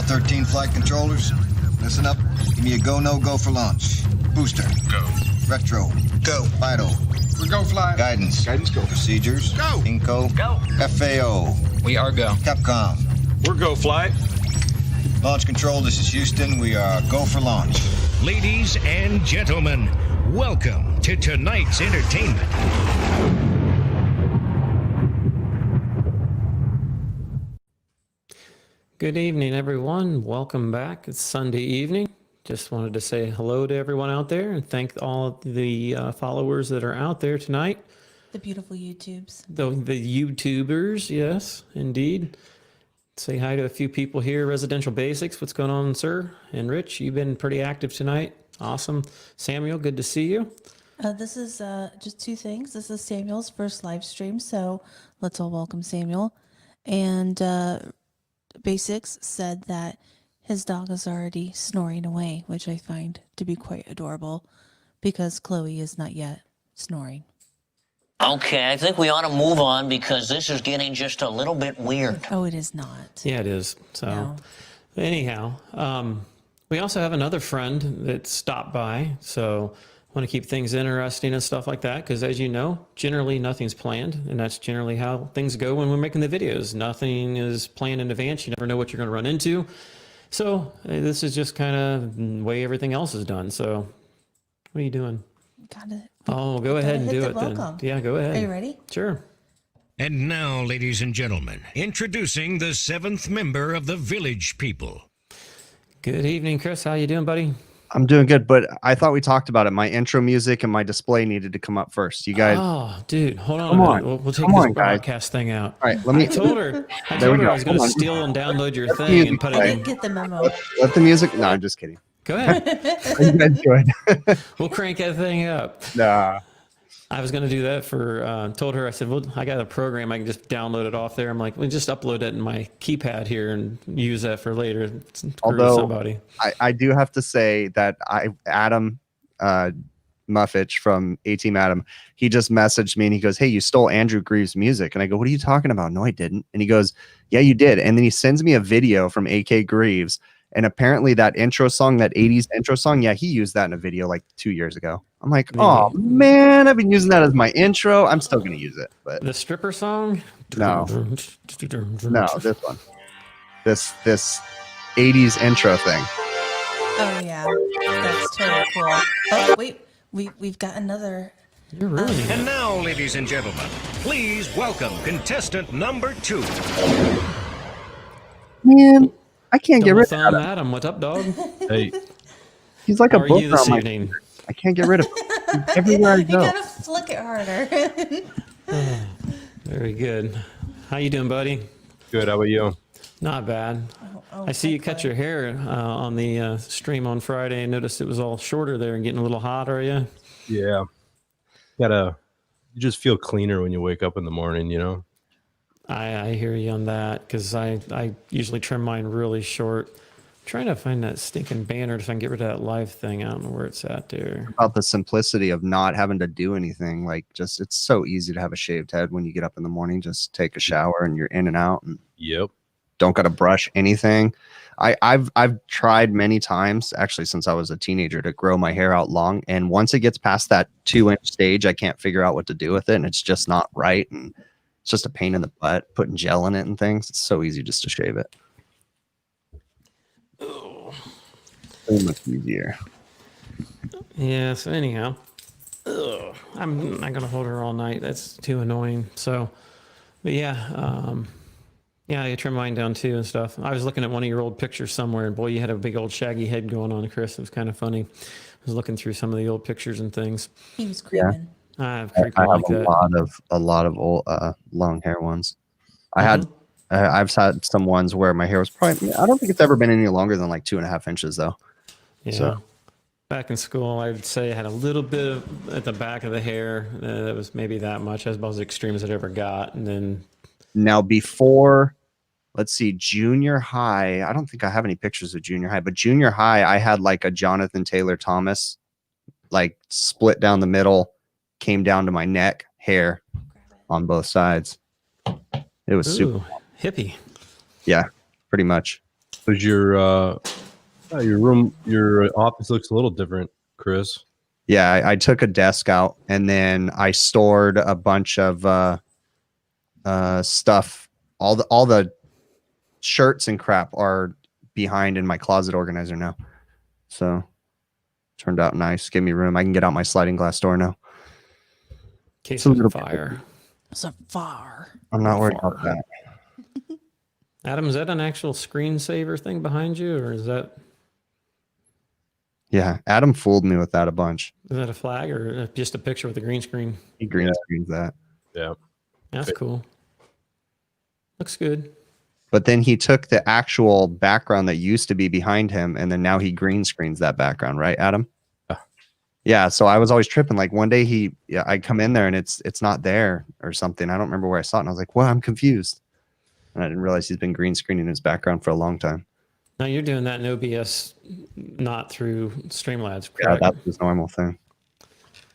13 flight controllers, listen up. Give me a go, no go for launch. Booster. Go. Retro. Go. Vital. We go fly. Guidance. Guidance go. Procedures. Go. Inco. Go. FAO. We are go. Capcom. We're go flight. Launch control, this is Houston. We are go for launch. Ladies and gentlemen, welcome to tonight's entertainment. Good evening, everyone. Welcome back. It's Sunday evening. Just wanted to say hello to everyone out there and thank all of the followers that are out there tonight. The beautiful YouTubes. The YouTubers, yes, indeed. Say hi to a few people here. Residential Basics, what's going on, sir? And Rich, you've been pretty active tonight. Awesome. Samuel, good to see you. This is just two things. This is Samuel's first live stream, so let's all welcome Samuel. And Basics said that his dog is already snoring away, which I find to be quite adorable because Chloe is not yet snoring. Okay, I think we ought to move on because this is getting just a little bit weird. Oh, it is not. Yeah, it is. So No. anyhow, we also have another friend that stopped by. So want to keep things interesting and stuff like that. Because as you know, generally nothing's planned. And that's generally how things go when we're making the videos. Nothing is planned in advance. You never know what you're going to run into. So this is just kind of the way everything else is done. So what are you doing? Got it. Oh, go ahead and do it then. Welcome. Yeah, go ahead. Are you ready? Sure. And now, ladies and gentlemen, introducing the seventh member of the Village People. Good evening, Chris. How you doing, buddy? I'm doing good, but I thought we talked about it. My intro music and my display needed to come up first. You guys. Oh, dude, hold on. Come a on. minute. We'll take Come this on, guys. broadcast thing out. All right, let me. I told her There we I go. was going to Hold on. steal and download your Let the thing and music put play. it in. Get the memo. Let the music. No, I'm just kidding. Go ahead. You guys do it. We'll crank that thing up. Nah. I was going to do that for, told her, I said, well, I got a program. I can just download it off there. I'm like, well, just upload it in my keypad here and use that for later. Although somebody. I do have to say that Adam Muffich from A-Team Adam, he just messaged me and he goes, hey, you stole Andrew Greaves' music. And I go, what are you talking about? No, I didn't. And he goes, yeah, you did. And then he sends me a video from AK Greaves. And apparently that intro song, that 80s intro song, yeah, he used that in a video like 2 years ago. I'm like, oh, man, I've been using that as my intro. I'm still going to use it. But The stripper song? No. No, this one. This 80s intro thing. Oh, yeah. That's totally cool. Oh, wait. We've got another. You're really And now, ladies and gentlemen, please welcome contestant number 2. Man, I can't get Double rid thumb of him. Adam. What's up, dog? Hey. He's like How a are book you this on my evening? I can't get rid of him. Everywhere I You go. gotta flick it harder. Very good. How you doing, buddy? Good. How about you? Not bad. I see you cut your hair on the stream on Friday. I noticed it was all shorter there and getting a little hot, are you? Yeah. You just feel cleaner when you wake up in the morning, you know? I hear you on that because I usually trim mine really short. I'm trying to find that stinking banner so I can get rid of that live thing. I don't know where it's at there. About the simplicity of not having to do anything. Like, just it's so easy to have a shaved head when you get up in the morning. Just take a shower and you're in and out, and Yep. don't got to brush anything. I've tried many times actually since I was a teenager to grow my hair out long, and once it gets past that 2-inch stage, I can't figure out what to do with it, and it's just not right, and it's just a pain in the butt putting gel in it and things. It's so easy just to shave it. So much easier. Yeah, so anyhow, I'm not going to hold her all night. That's too annoying. So, but yeah, yeah, I trim mine down too and stuff. I was looking at one of your old pictures somewhere, and boy, you had a big old shaggy head going on, Chris. It was kind of funny. I was looking through some of the old pictures and things. He was creeping. I I've have like that. a lot of old long hair ones. I've had some ones where my hair was probably, I don't think it's ever been any longer than like 2.5 inches though. Yeah. So back in school, I would say I had a little bit of, at the back of the hair. That was maybe that much. That was about as extreme as it ever got. And then now before, let's see, junior high, I don't think I have any pictures of junior high, but junior high, I had like a Jonathan Taylor Thomas, like split down the middle, came down to my neck, hair on both sides. It was super hippie. Yeah, pretty much. Because your office looks a little different, Chris. Yeah, I took a desk out and then I stored a bunch of stuff. All the shirts and crap are behind in my closet organizer now. So turned out nice. Give me room. I can get out my sliding glass door now. Case of fire. So far. I'm not worried about that. Adam, is that an actual screensaver thing behind you, or is that Yeah, Adam fooled me with that a bunch. a flag or just a picture with a green screen? He green screens that. Yeah. That's cool. Looks good. But then he took the actual background that used to be behind him, and then now he green screens that background, right, Adam? Yeah. So I was always tripping. Like one day I come in there and it's not there or something. I don't remember where I saw it, and I was like, "Well, I'm confused." And I didn't realize he's been green screening his background for a long time. Now you're doing that in OBS, not through Streamlabs, Yeah, correct? that's his normal thing.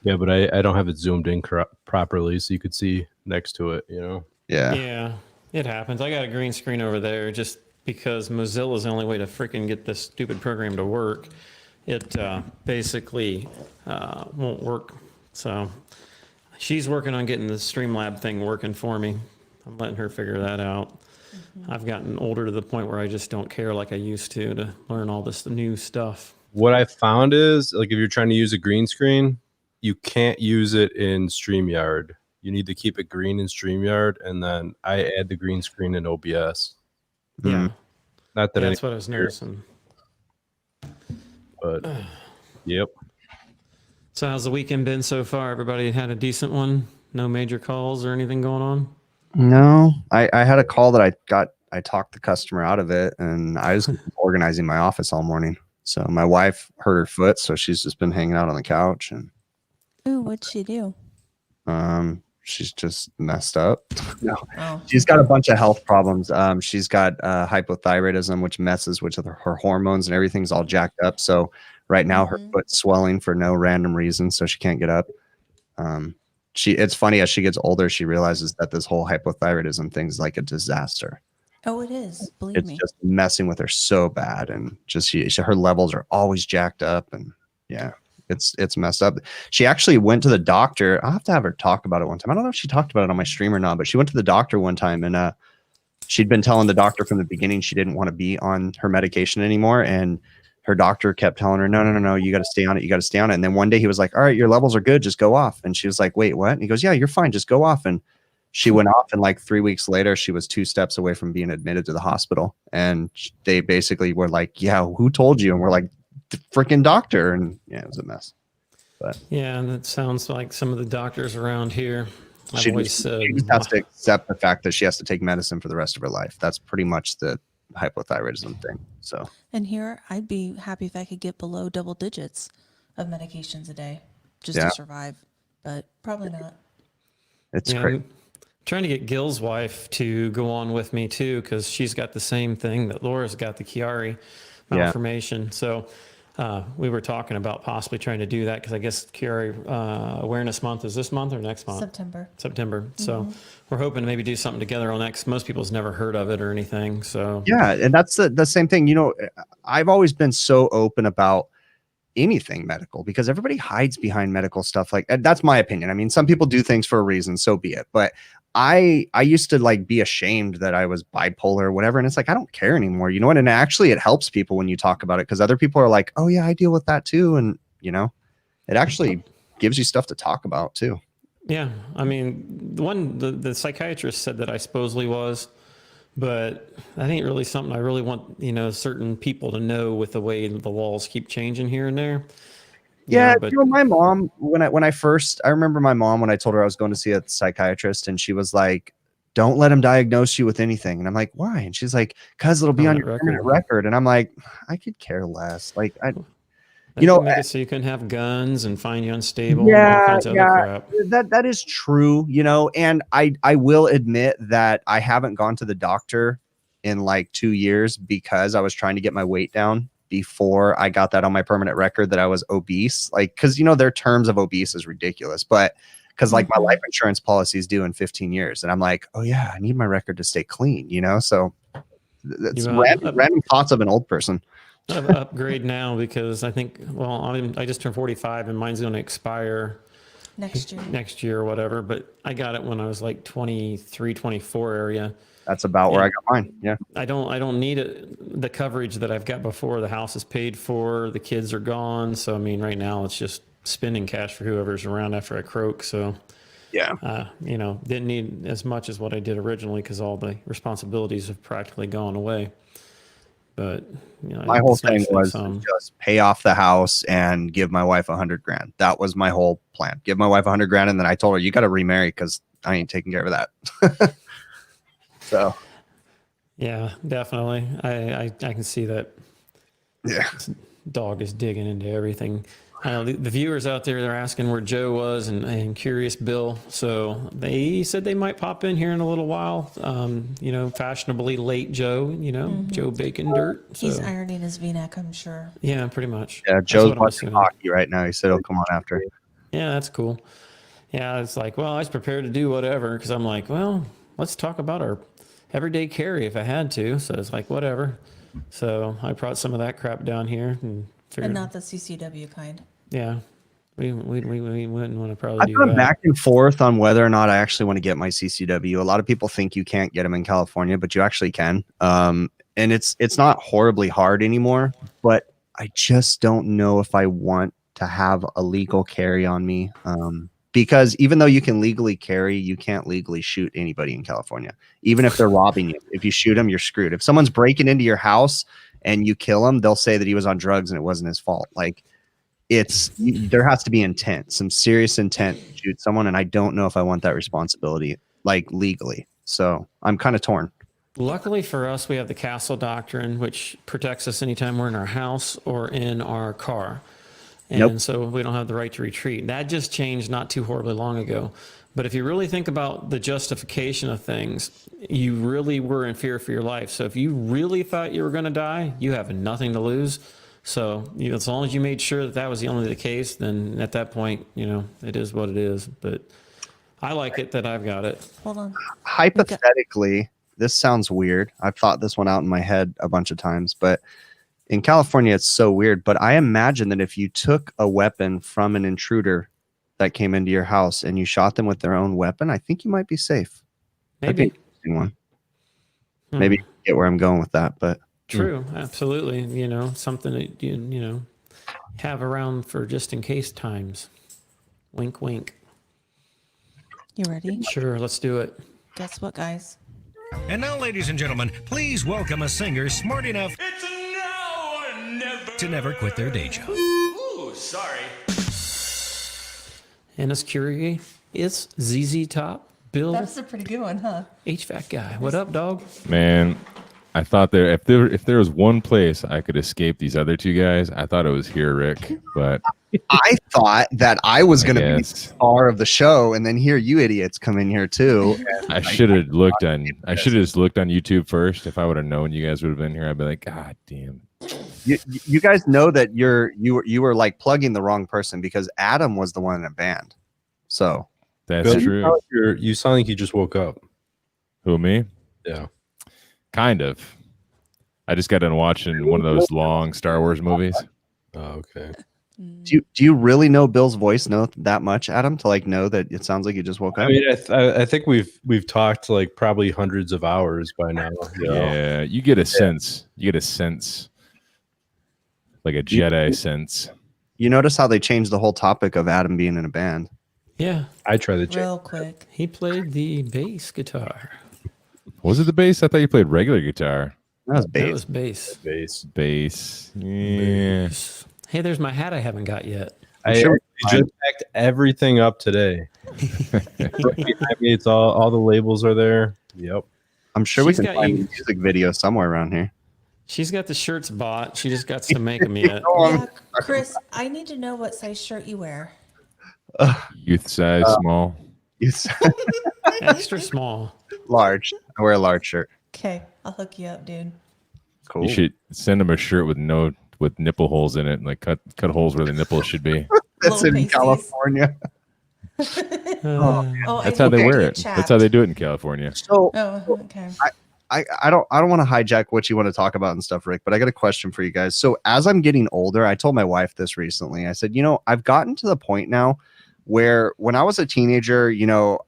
Yeah, but I don't have it zoomed in properly, so you could see next to it. You know. Yeah. Yeah, it happens. I got a green screen over there just because Mozilla's the only way to freaking get this stupid program to work. It basically won't work. So she's working on getting the Streamlab thing working for me. I'm letting her figure that out. I've gotten older to the point where I just don't care like I used to learn all this new stuff. What I found is, like, if you're trying to use a green screen, you can't use it in StreamYard. You need to keep it green in StreamYard, and then I add the green screen in OBS. Yeah, Not that that's what I was noticing. but yep. So how's the weekend been so far? Everybody had a decent one? No major calls or anything going on? No, I had a call that I talked the customer out of it, and I was organizing my office all morning. So my wife hurt her foot, so she's just been hanging out on the couch, and Ooh, what'd she do? she's just messed up. No, Oh. she's got a bunch of health problems. She's got hypothyroidism, which messes with her hormones, and everything's all jacked up. So right now her foot's swelling for no random reason, so she can't get up. It's funny, as she gets older, she realizes that this whole hypothyroidism thing is like a disaster. Oh, it is. Believe It's me. just messing with her so bad, and just her levels are always jacked up, and yeah, it's messed up. She actually went to the doctor. I'll have to have her talk about it one time. I don't know if she talked about it on my stream or not, but she went to the doctor one time, and she'd been telling the doctor from the beginning she didn't want to be on her medication anymore, and her doctor kept telling her, no, you got to stay on it. You got to stay on it. And then one day he was like, all right, your levels are good. Just go off. And she was like, wait, what? And he goes, yeah, you're fine. Just go off. And she went off. And like 3 weeks later, she was 2 steps away from being admitted to the hospital. And they basically were like, yeah, who told you? And we're like, the freaking doctor. And yeah, it was a mess. But Yeah, and that sounds like some of the doctors around here. she I've always just said, has to accept the fact that she has to take medicine for the rest of her life. That's pretty much the hypothyroidism thing. So And here, I'd be happy if I could get below double digits of medications a day just Yeah. to survive, but probably not. it's yeah, crazy. I'm trying to get Gil's wife to go on with me too, because she's got the same thing that Laura's got, the Chiari malformation. So we were talking about possibly trying to do that, because I guess Chiari Awareness Month is this month or next month? September. So we're hoping to maybe do something together on that, because most people's never heard of it or anything. So Yeah, and that's the same thing. You know, I've always been so open about anything medical, because everybody hides behind medical stuff. Like, that's my opinion. I mean, some people do things for a reason, so be it. But I used to like be ashamed that I was bipolar or whatever, and it's like I don't care anymore. You know what? And actually, it helps people when you talk about it, because other people are like, "Oh yeah, I deal with that too," and you know, it actually gives you stuff to talk about too. yeah, I mean, the psychiatrist said that I supposedly was, but I think really something I really want, certain people to know, with the way the laws keep changing here and there. Yeah, but my mom, I remember my mom when I told her I was going to see a psychiatrist, and she was like, "Don't let him diagnose you with anything." And I'm like, "Why?" And she's like, "Because it'll be on your permanent record." And I'm like, I could care less. Like, they can make it so you can have guns and find you unstable. And all kinds of other crap. that is true. And I will admit that I haven't gone to the doctor in like 2 years, because I was trying to get my weight down before I got that on my permanent record, that I was obese. Like, because their terms of obese is ridiculous, but because like my life insurance policy is due in 15 years, and I'm like, oh yeah, I need my record to stay clean. So That's You, random thoughts of an old person. upgrade now because I think, well, I just turned 45 and mine's going to expire next year or whatever. But I got it when I was like 23, 24 area. That's about where I got mine. Yeah. I don't need it, the coverage that I've got before. The house is paid for. The kids are gone. So, I mean, right now it's just spending cash for whoever's around after I croak. So, Yeah. Didn't need as much as what I did originally because all the responsibilities have practically gone away. But My whole it's nice thing was that, just pay off the house and give my wife $100,000. That was my whole plan. Give my wife $100,000, and then I told her, you got to remarry because I ain't taking care of that. So yeah, definitely. I can see that. Yeah. This dog is digging into everything. The viewers out there, they're asking where Joe was and Curious Bill. So they said they might pop in here in a little while. Fashionably late Joe, Joe Bacon Dirt. So, he's ironing his V-neck, I'm sure. yeah, pretty much. Yeah, That's Joe's what I'm watching assuming. hockey right now. He said he'll come on after. Yeah, that's cool. Yeah, it's like, well, I was prepared to do whatever because I'm like, well, let's talk about our everyday carry if I had to. So it's like, whatever. So I brought some of that crap down here and figured, And not the CCW kind. yeah, we wouldn't want to probably I've do gone that. back and forth on whether or not I actually want to get my CCW. A lot of people think you can't get them in California, but you actually can. And it's not horribly hard anymore, but I just don't know if I want to have a legal carry on me. Because even though you can legally carry, you can't legally shoot anybody in California. Even if they're robbing you, if you shoot them, you're screwed. If someone's breaking into your house and you kill him, they'll say that he was on drugs and it wasn't his fault. Like, there has to be intent, some serious intent to shoot someone, and I don't know if I want that responsibility, like, legally. So I'm kind of torn. Luckily for us, we have the castle doctrine, which protects us anytime we're in our house or in our car. And so we don't have the right to retreat. That just changed not too horribly long ago. But if you really think about the justification of things, you really were in fear for your life. So if you really thought you were going to die, you have nothing to lose. So as long as you made sure that was the only the case, then at that point, it is what it is. But I like it that I've got it. Hold on. Hypothetically, this sounds weird. I've thought this one out in my head a bunch of times, but in California, it's so weird. But I imagine that if you took a weapon from an intruder that came into your house and you shot them with their own weapon, I think you might be safe. That'd be Maybe. an interesting one. Maybe you get where I'm going with that, but True, absolutely. Something that you have around for just in case times. Wink, wink. You ready? Sure, let's do it. Guess what, guys? And now, ladies and gentlemen, please welcome a singer smart enough to never quit their day job. Ooh, sorry. And it's curious. It's ZZ Top, Bill, That's a pretty good one, huh? HVAC guy. What up, dog? Man, I thought if there was one place I could escape these other two guys, I thought it was here, Rick. But I thought that I was going to be the guess. star of the show, and then here you idiots come in here too. I should have looked on. I should have just looked on YouTube first. If I would have known you guys would have been here, I'd be like, God damn. You guys know that you were like plugging the wrong person because Adam was the one in a band. So That's Bill, true. You sound like you just woke up. Who, me? Yeah. Kind of. I just got done watching one of those long Star Wars movies. Oh, okay. do you really know Bill's voice that much, Adam, to like know that it sounds like you just woke up? I mean, I think we've talked like probably hundreds of hours by now. Yeah, you get a sense. You get a sense, like a Jedi sense. You notice how they changed the whole topic of Adam being in a band? Yeah, I try to check. Real quick. he played the bass guitar. Was it the bass? I thought you played regular guitar. That was That bass. was bass. Bass. Bass. Yeah. Hey, there's my hat I haven't got yet. I sure just packed everything up today. I mean, it's all the labels are there. Yep. I'm sure we She's can got find you- a music video somewhere around here. She's got the shirts bought. She just got to make them yet. Yeah, Chris, I need to know what size shirt you wear. Youth size, small. It's Extra small. large. I wear a large shirt. Okay, I'll hook you up, dude. Cool. You should send them a shirt with nipple holes in it, and like cut holes where the nipples should be. That's Little in pasties. California. Oh, That's how they wear it. Chapped. That's how they do it in California. So Oh, okay. I don't want to hijack what you want to talk about and stuff, Rick, but I got a question for you guys. So as I'm getting older, I told my wife this recently. I said, I've gotten to the point now where when I was a teenager,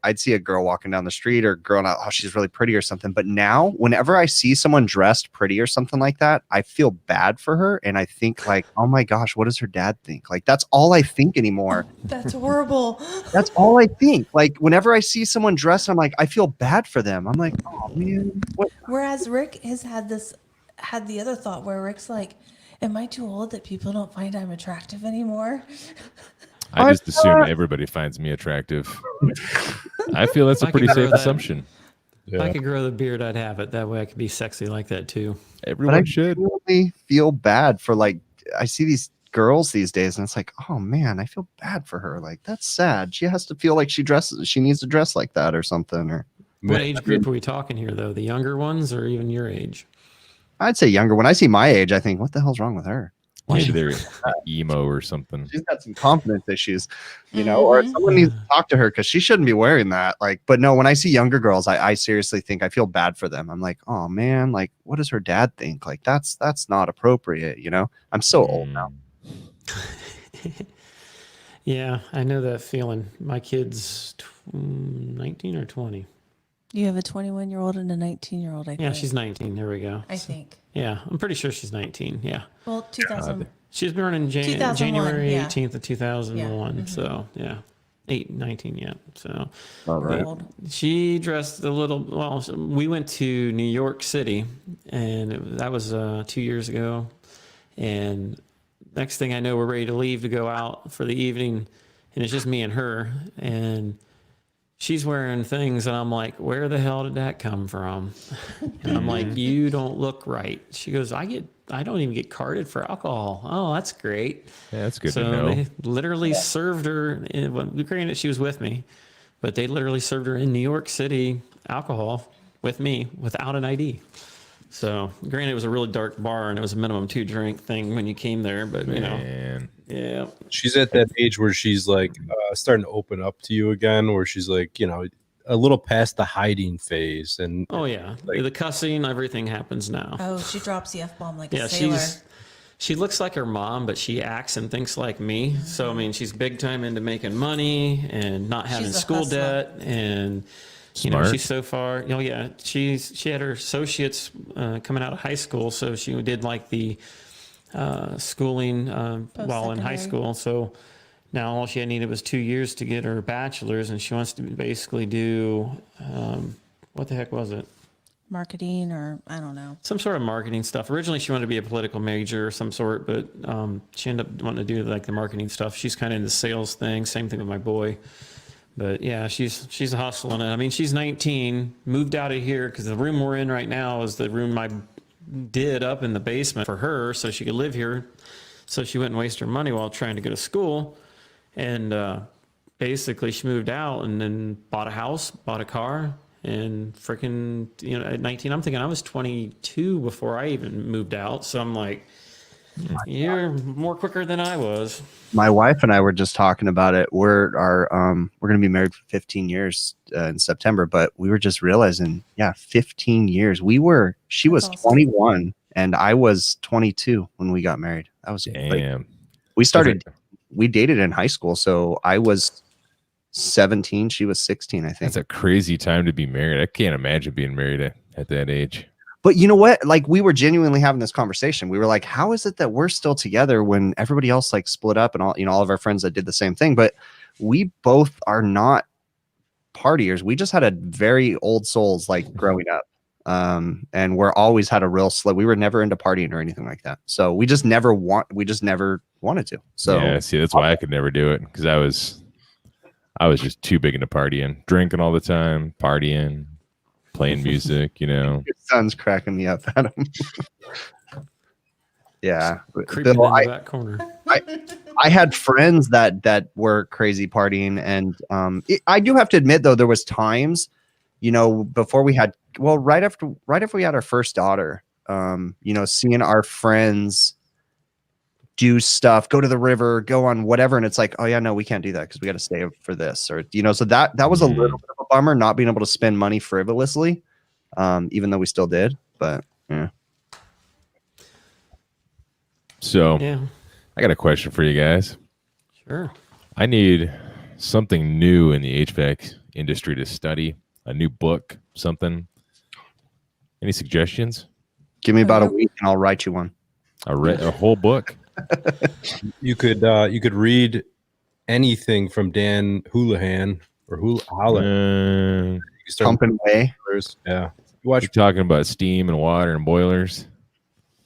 I'd see a girl walking down the street or girl, and oh, she's really pretty or something. But now whenever I see someone dressed pretty or something like that, I feel bad for her. And I think like, oh my gosh, what does her dad think? Like, that's all I think anymore. That's horrible. That's all I think. Like whenever I see someone dressed, I'm like, I feel bad for them. I'm like, oh man. What? Whereas Rick has had the other thought where Rick's like, am I too old that people don't find I'm attractive anymore? I just assume everybody finds me attractive. I feel that's a pretty safe assumption. If I could grow the beard, I'd have it. That way I could be sexy like that too. Everyone should. Really feel bad for like, I see these girls these days and it's like, oh man, I feel bad for her. Like that's sad. She has to feel like she needs to dress like that or something. Or what age group are we talking here though? The younger ones or even your age? I'd say younger. When I see my age, I think, what the hell's wrong with her? Maybe they're emo or something. She's got some confidence issues, or someone needs to talk to her because she shouldn't be wearing that. Like, but no, when I see younger girls, I seriously think I feel bad for them. I'm like, oh man, like, what does her dad think? Like, that's not appropriate. I'm so old now. Yeah, I know that feeling. My kid's 19 or 20. You have a 21-year-old and a 19-year-old, I think. Yeah, she's 19. There we go. I think. Yeah, I'm pretty sure she's 19. Yeah. Well, 2000. She was born in 2001, January yeah. 18th of 2001. Yeah. So, yeah. 19, yeah. So, All right. she dressed a little. Well, we went to New York City, and that was 2 years ago. And next thing I know, we're ready to leave to go out for the evening, and it's just me and her. And she's wearing things, and I'm like, where the hell did that come from? And I'm like, you don't look right. She goes, I don't even get carded for alcohol. Oh, that's great. Yeah, that's good So to know. they literally served her, granted she was with me, but they literally served her in New York City alcohol with me without an ID. So granted, it was a really dark bar and it was a minimum 2-drink thing when you came there, but Man. yeah. She's at that age where she's like starting to open up to you again, where she's like, a little past the hiding phase. And Oh yeah, the cussing, everything happens now. Oh, she drops the F-bomb like Yeah, a sailor. she looks like her mom, but she acts and thinks like me. So I mean, she's big time into making money and not having She's a school hustler. debt, and Smart. she's so far. Yeah, she had her associates coming out of high school, so she did like the schooling while in high Post-secondary. school. So now all she had needed was 2 years to get her bachelor's, and she wants to basically do what the heck was it? Marketing or I don't know. Some sort of marketing stuff. Originally, she wanted to be a political major or some sort, but she ended up wanting to do like the marketing stuff. She's kind of in the sales thing. Same thing with my boy. But yeah, she's hustling it. I mean, she's 19, moved out of here because the room we're in right now is the room I did up in the basement for her so she could live here. So she wouldn't waste her money while trying to go to school. And basically, she moved out and then bought a house, bought a car. And freaking, at 19, I'm thinking I was 22 before I even moved out. So I'm like, you're more quicker than I was. My wife and I were just talking about it. We're going to be married for 15 years in September, but we were just realizing, 15 years. She was That's awesome. 21 and I was 22 when we got married. That was great. Damn. We dated in high school. So I was 17. She was 16, I think. That's a crazy time to be married. I can't imagine being married at that age. But you know what? Like we were genuinely having this conversation. We were like, how is it that we're still together when everybody else like split up and all of our friends that did the same thing? But we both are not partiers. We just had a very old souls like growing up. And we're always had a real slow. We were never into partying or anything like that. So we just never wanted to. So yeah, see, that's why I could never do it because I was just too big into partying, drinking all the time, partying, playing music, Your son's cracking me up, Adam. Yeah. Creeping Bill, into that corner. I had friends that were crazy partying. And I do have to admit, though, there was times, before we had, right after we had our first daughter, seeing our friends do stuff, go to the river, go on whatever. And it's like, oh yeah, no, we can't do that because we got to stay for this. Or, so that was a little bit of a bummer, not being able to spend money frivolously. even though we still did. But yeah. So Yeah, I got a question for you guys. sure. I need something new in the HVAC industry to study, a new book, something. Any suggestions? Give me about a week and I'll write you one. A whole book? You could read anything from Dan Houlihan or Houlihan. You can start Pumping away. Yeah. You watch You're talking about steam and water and boilers.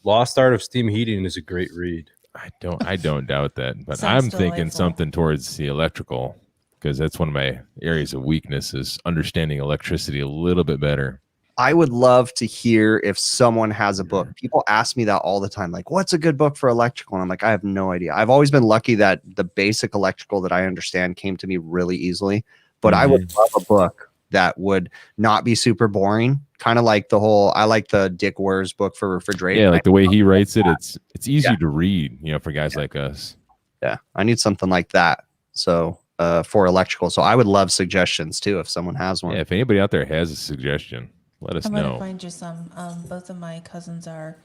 Lost Art of Steam Heating is a great read. I don't doubt that, but Sounds I'm thinking delightful. something towards the electrical, because that's one of my areas of weakness, is understanding electricity a little bit better. I would love to hear if someone has a book. People ask me that all the time, like, what's a good book for electrical? And I'm like, I have no idea. I've always been lucky that the basic electrical that I understand came to me really easily, but I would love a book that would not be super boring. Kind of like I like the Dick Ware's book for refrigeration. Yeah, like the way he writes it, it's easy to read, for guys like us. Yeah, I need something like that. So for electrical. So I would love suggestions too if someone has one. Yeah, if anybody out there has a suggestion, let us I'm know. gonna find you some. Both of my cousins are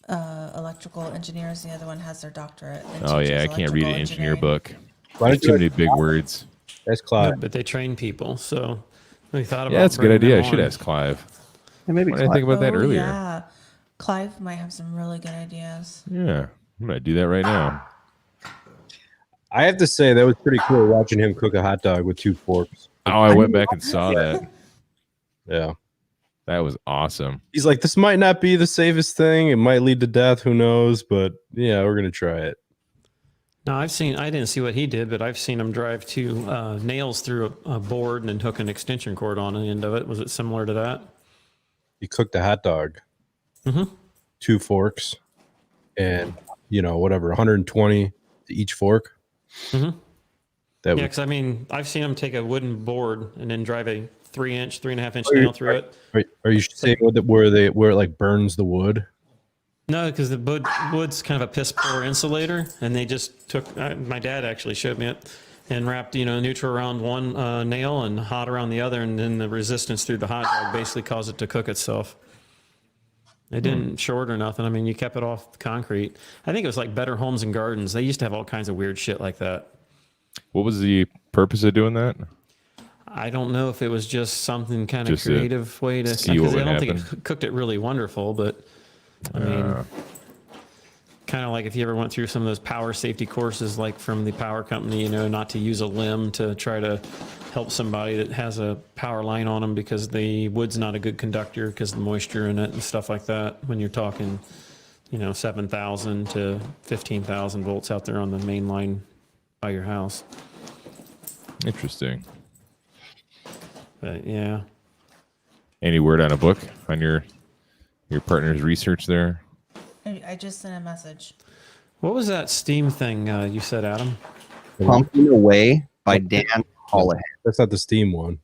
electrical engineers. The other one has their doctorate. and Oh teaches yeah, I can't read an electrical engineer engineering. book. Why There's don't you too many big words. That's No, Clive. but they train people, so we thought about. Yeah, that's a good bringing idea. I them should on. ask Clive. And maybe Why did I think about that Oh, earlier? Yeah, Clive might have some really good ideas. Yeah, I'm gonna do that right now. I have to say that was pretty cool watching him cook a hot dog with 2 forks. Oh, I went back and saw that. Yeah. That was awesome. He's like, this might not be the safest thing. It might lead to death. Who knows? But yeah, we're going to try it. No, I didn't see what he did, but I've seen him drive 2 nails through a board and then hook an extension cord on the end of it. Was it similar to that? He cooked a hot dog, Mhm. 2 forks, and, whatever, 120 to each fork. Mhm. That Yeah, was, because I've seen him take a wooden board and then drive a 3.5 inch nail through it. are you saying where it like burns the wood? No, because the wood's kind of a piss poor insulator, and they just took. My dad actually showed me it, and wrapped neutral around one nail and hot around the other, and then the resistance through the hot dog basically caused it to cook itself. It didn't short or nothing. I mean, you kept it off the concrete. I think it was like Better Homes and Gardens. They used to have all kinds of weird shit like that. What was the purpose of doing that? I don't know if it was just something kind of Just to creative way to. see what Because I would don't think happen. it cooked it really wonderful, but I mean, kind of like if you ever went through some of those power safety courses, like from the power company, not to use a limb to try to help somebody that has a power line on them because the wood's not a good conductor because of the moisture in it and stuff like that. When you're talking, 7,000 to 15,000 volts out there on the main line by your house. Interesting. But yeah. Any word on a book on your partner's research there? I just sent a message. What was that Steam thing you said, Adam? Pumping Away by Dan Houlihan. That's not the steam one.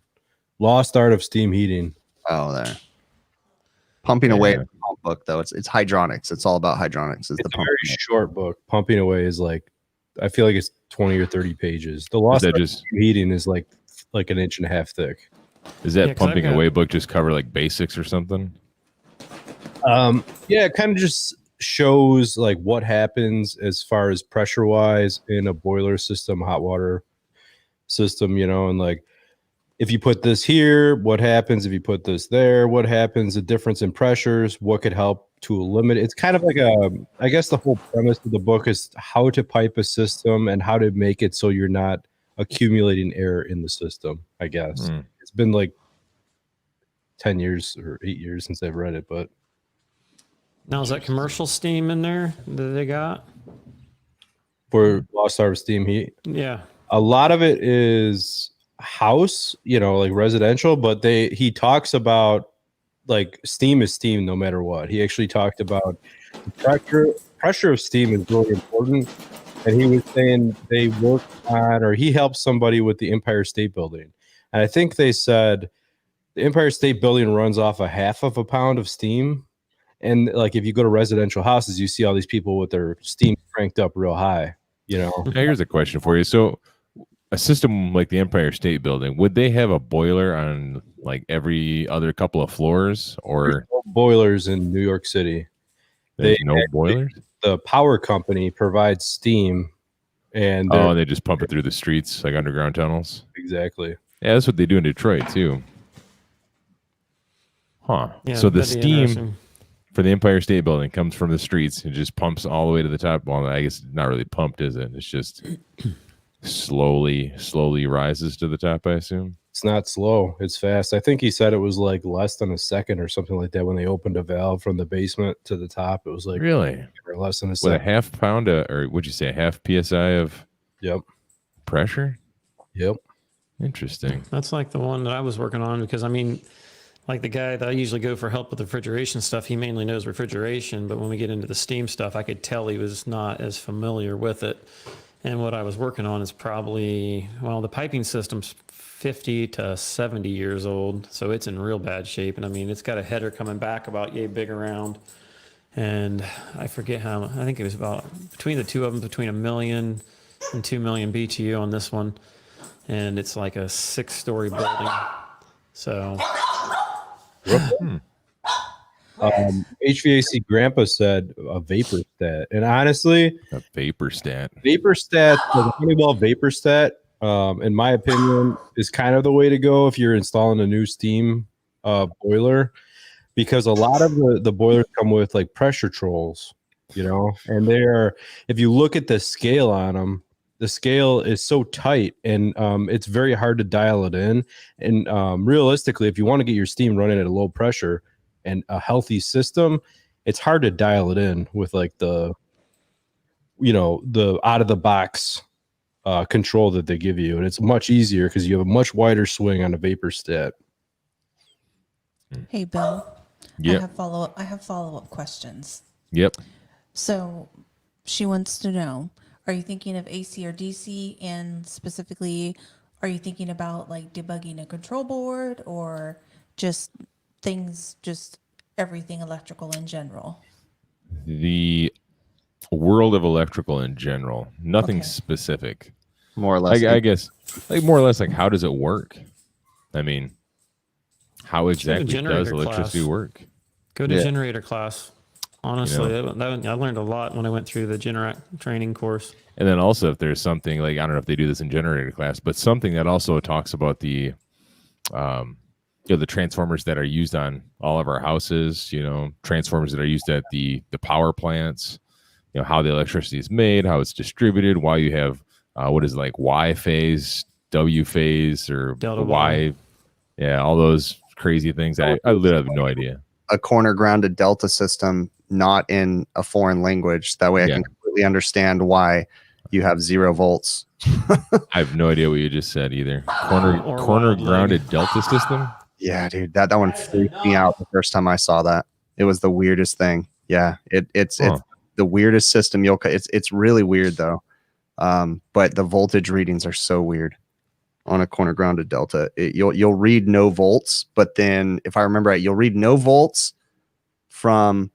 Lost Art of Steam Heating. Oh, there. Pumping Away Yeah. is a pump book, though. It's hydronics. It's all about hydronics. It's the It's a pump. very short book. Pumping Away is like, I feel like it's 20 or 30 pages. The Lost that Art of just- Steam Heating is like an inch and a half thick. Is that Yeah, 'cause I've pumping got- away book just cover like basics or something? Yeah, it kind of just shows like what happens as far as pressure wise in a boiler system, hot water system, and like if you put this here, what happens? If you put this there, what happens? The difference in pressures, what could help to eliminate. It's kind of like I guess the whole premise of the book is how to pipe a system and how to make it so you're not accumulating air in the system, I guess. It's been like 10 years or 8 years since I've read it, but Now, is that commercial steam in there that they got? for Lost Art of Steam Heat, Yeah. a lot of it is house, like residential, but he talks about like steam is steam no matter what. He actually talked about the pressure of steam is really important. And he was saying they worked on, or he helped somebody with the Empire State Building. And I think they said the Empire State Building runs off a half of a pound of steam. And like if you go to residential houses, you see all these people with their steam cranked up real high, Now, here's a question for you. So, a system like the Empire State Building, would they have a boiler on like every other couple of floors, or boilers in New York City? there's no boilers? The power company provides steam, and they just pump it through the streets like underground tunnels. Exactly. Yeah, that's what they do in Detroit too. Huh. Yeah, So the that'd be steam interesting. for the Empire State Building comes from the streets and just pumps all the way to the top. Well, I guess it's not really pumped, is it? It's just slowly rises to the top, I assume. It's not slow. It's fast. I think he said it was like less than a second or something like that when they opened a valve from the basement to the top. It was like Really? or less than a With second. a half pound or would you say a half PSI of Yep. pressure? Yep. Interesting. That's like the one that I was working on because I mean, like the guy that I usually go for help with refrigeration stuff, he mainly knows refrigeration, but when we get into the steam stuff, I could tell he was not as familiar with it. And what I was working on is probably, well, the piping system's 50 to 70 years old, so it's in real bad shape. And I mean, it's got a header coming back about yay big around. And I forget how, I think it was about, between the two of them, between 1 million and 2 million BTU on this one. And it's like a 6-story building. So, HVAC Grandpa said a vapor stat, and honestly, A vapor stat. vapor stat, the Honeywell vapor stat, in my opinion, is kind of the way to go if you're installing a new steam boiler, because a lot of the boilers come with like pressure trolls, and they're, if you look at the scale on them, the scale is so tight, and it's very hard to dial it in. And realistically, if you want to get your steam running at a low pressure and a healthy system, it's hard to dial it in with like the out of the box control that they give you. And it's much easier because you have a much wider swing on a vapor stat. Hey, Bill. Yep. I have follow-up questions. Yep. So she wants to know, are you thinking of AC or DC? And specifically, are you thinking about like debugging a control board or just everything electrical in general? The world of electrical in general, nothing Okay. specific. More or less. I guess, like more or less, like how does it work? I mean, how exactly does generator electricity class. work? go to Yeah. generator class. Honestly, I learned a lot when I went through the Generac training course. And then also, if there's something like, I don't know if they do this in generator class, but something that also talks about the transformers that are used on all of our houses, transformers that are used at the power plants, how the electricity is made, how it's distributed, why you have what is it, like Y phase, W phase, or Delta Y. Yeah, all those crazy things. I literally have no idea. A corner grounded delta system, not in a foreign language. That way I Yeah. can completely understand why you have 0 volts. I have no idea what you just said either. Or Corner wild leg. grounded delta system. Yeah, dude, that one freaked me out the first time I saw that. It was the weirdest thing. Yeah, it's the weirdest system. It's really weird though. But the voltage readings are so weird on a corner grounded delta. You'll read no volts, but then if I remember right, you'll read no volts from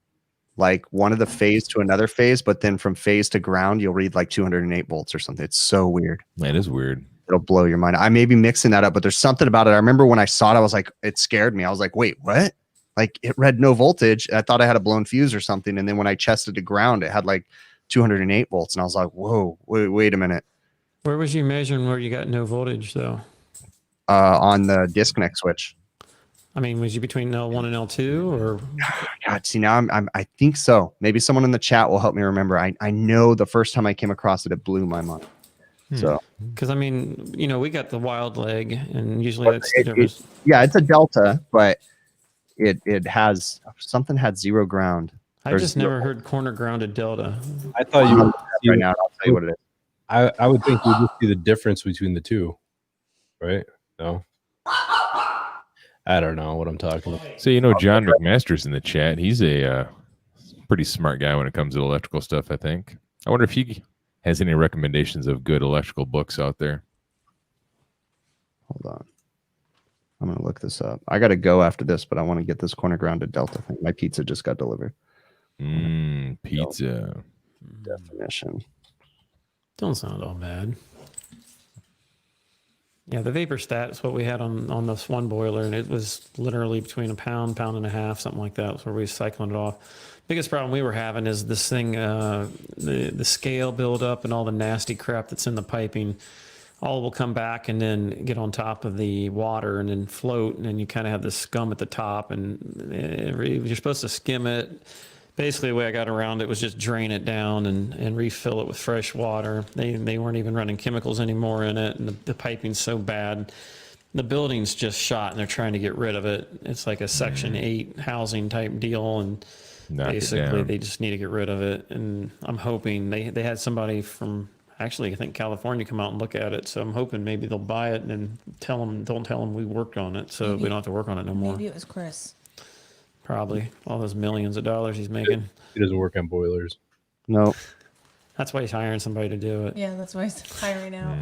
like one of the phase to another phase, but then from phase to ground, you'll read like 208 volts or something. It's so weird. That is weird. It'll blow your mind. I may be mixing that up, but there's something about it. I remember when I saw it, I was like, it scared me. I was like, wait, what? Like it read no voltage. I thought I had a blown fuse or something. And then when I chested to ground, it had like 208 volts. And I was like, whoa, wait a minute. Where was you measuring where you got no voltage though? On the disconnect switch. I mean, was you between L1 and L2 or? God, see now I think so. Maybe someone in the chat will help me remember. I know the first time I came across it, it blew my mind. So Because I mean, we got the wild leg, and usually that's the difference. yeah, it's a delta, but it has something had 0 ground. I just never heard corner grounded delta. I thought you would Right now, I'll tell you what it is. I would think you would just see the difference between the two, right? No. I don't know what I'm talking about. So John McMaster's in the chat. He's a pretty smart guy when it comes to electrical stuff, I think. I wonder if he has any recommendations of good electrical books out there. Hold on. I'm going to look this up. I got to go after this, but I want to get this corner grounded delta thing. My pizza just got delivered. Pizza. Definition. Don't sound all bad. Yeah, the vapor stat is what we had on this one boiler, and it was literally between a pound, pound and a half, something like that. Was where we was cycling it off. Biggest problem we were having is this thing, the scale buildup and all the nasty crap that's in the piping. All will come back and then get on top of the water and then float, and then you kind of have this scum at the top, and you're supposed to skim it. Basically, the way I got around it was just drain it down and refill it with fresh water. They weren't even running chemicals anymore in it, and the piping's so bad. The building's just shot, and they're trying to get rid of it. It's like a Section 8 housing type deal, and basically they just need to get rid of it. And I'm hoping they had somebody from, actually, I think California come out and look at it. So I'm hoping maybe they'll buy it and then don't tell them we worked on it, so we don't have to work on it no more. Maybe it was Chris. Probably all those millions of dollars he's making. He doesn't work on boilers. No. That's why he's hiring somebody to do it. Yeah, that's why he's hiring out.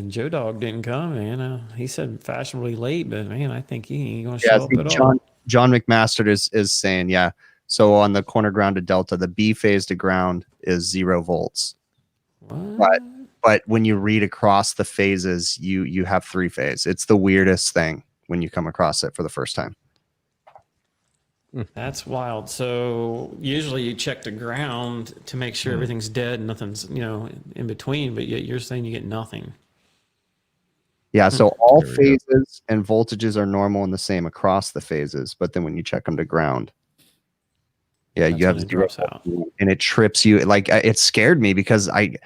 Joe Dog didn't come, man. He said fashionably late, but man, I think he ain't gonna show up at all. John McMaster is saying, yeah. So on the corner ground to Delta, the B phase to ground is 0 volts. What? But when you read across the phases, you have 3 phase. It's the weirdest thing when you come across it for the first time. That's wild. So usually you check the ground to make sure everything's dead and nothing's, in between, but yet you're saying you get nothing. Yeah, so all phases and voltages are normal and the same across the phases, but then when you check them to ground, yeah, That's you have when it 0 drops out. and it trips you. Like it scared me because I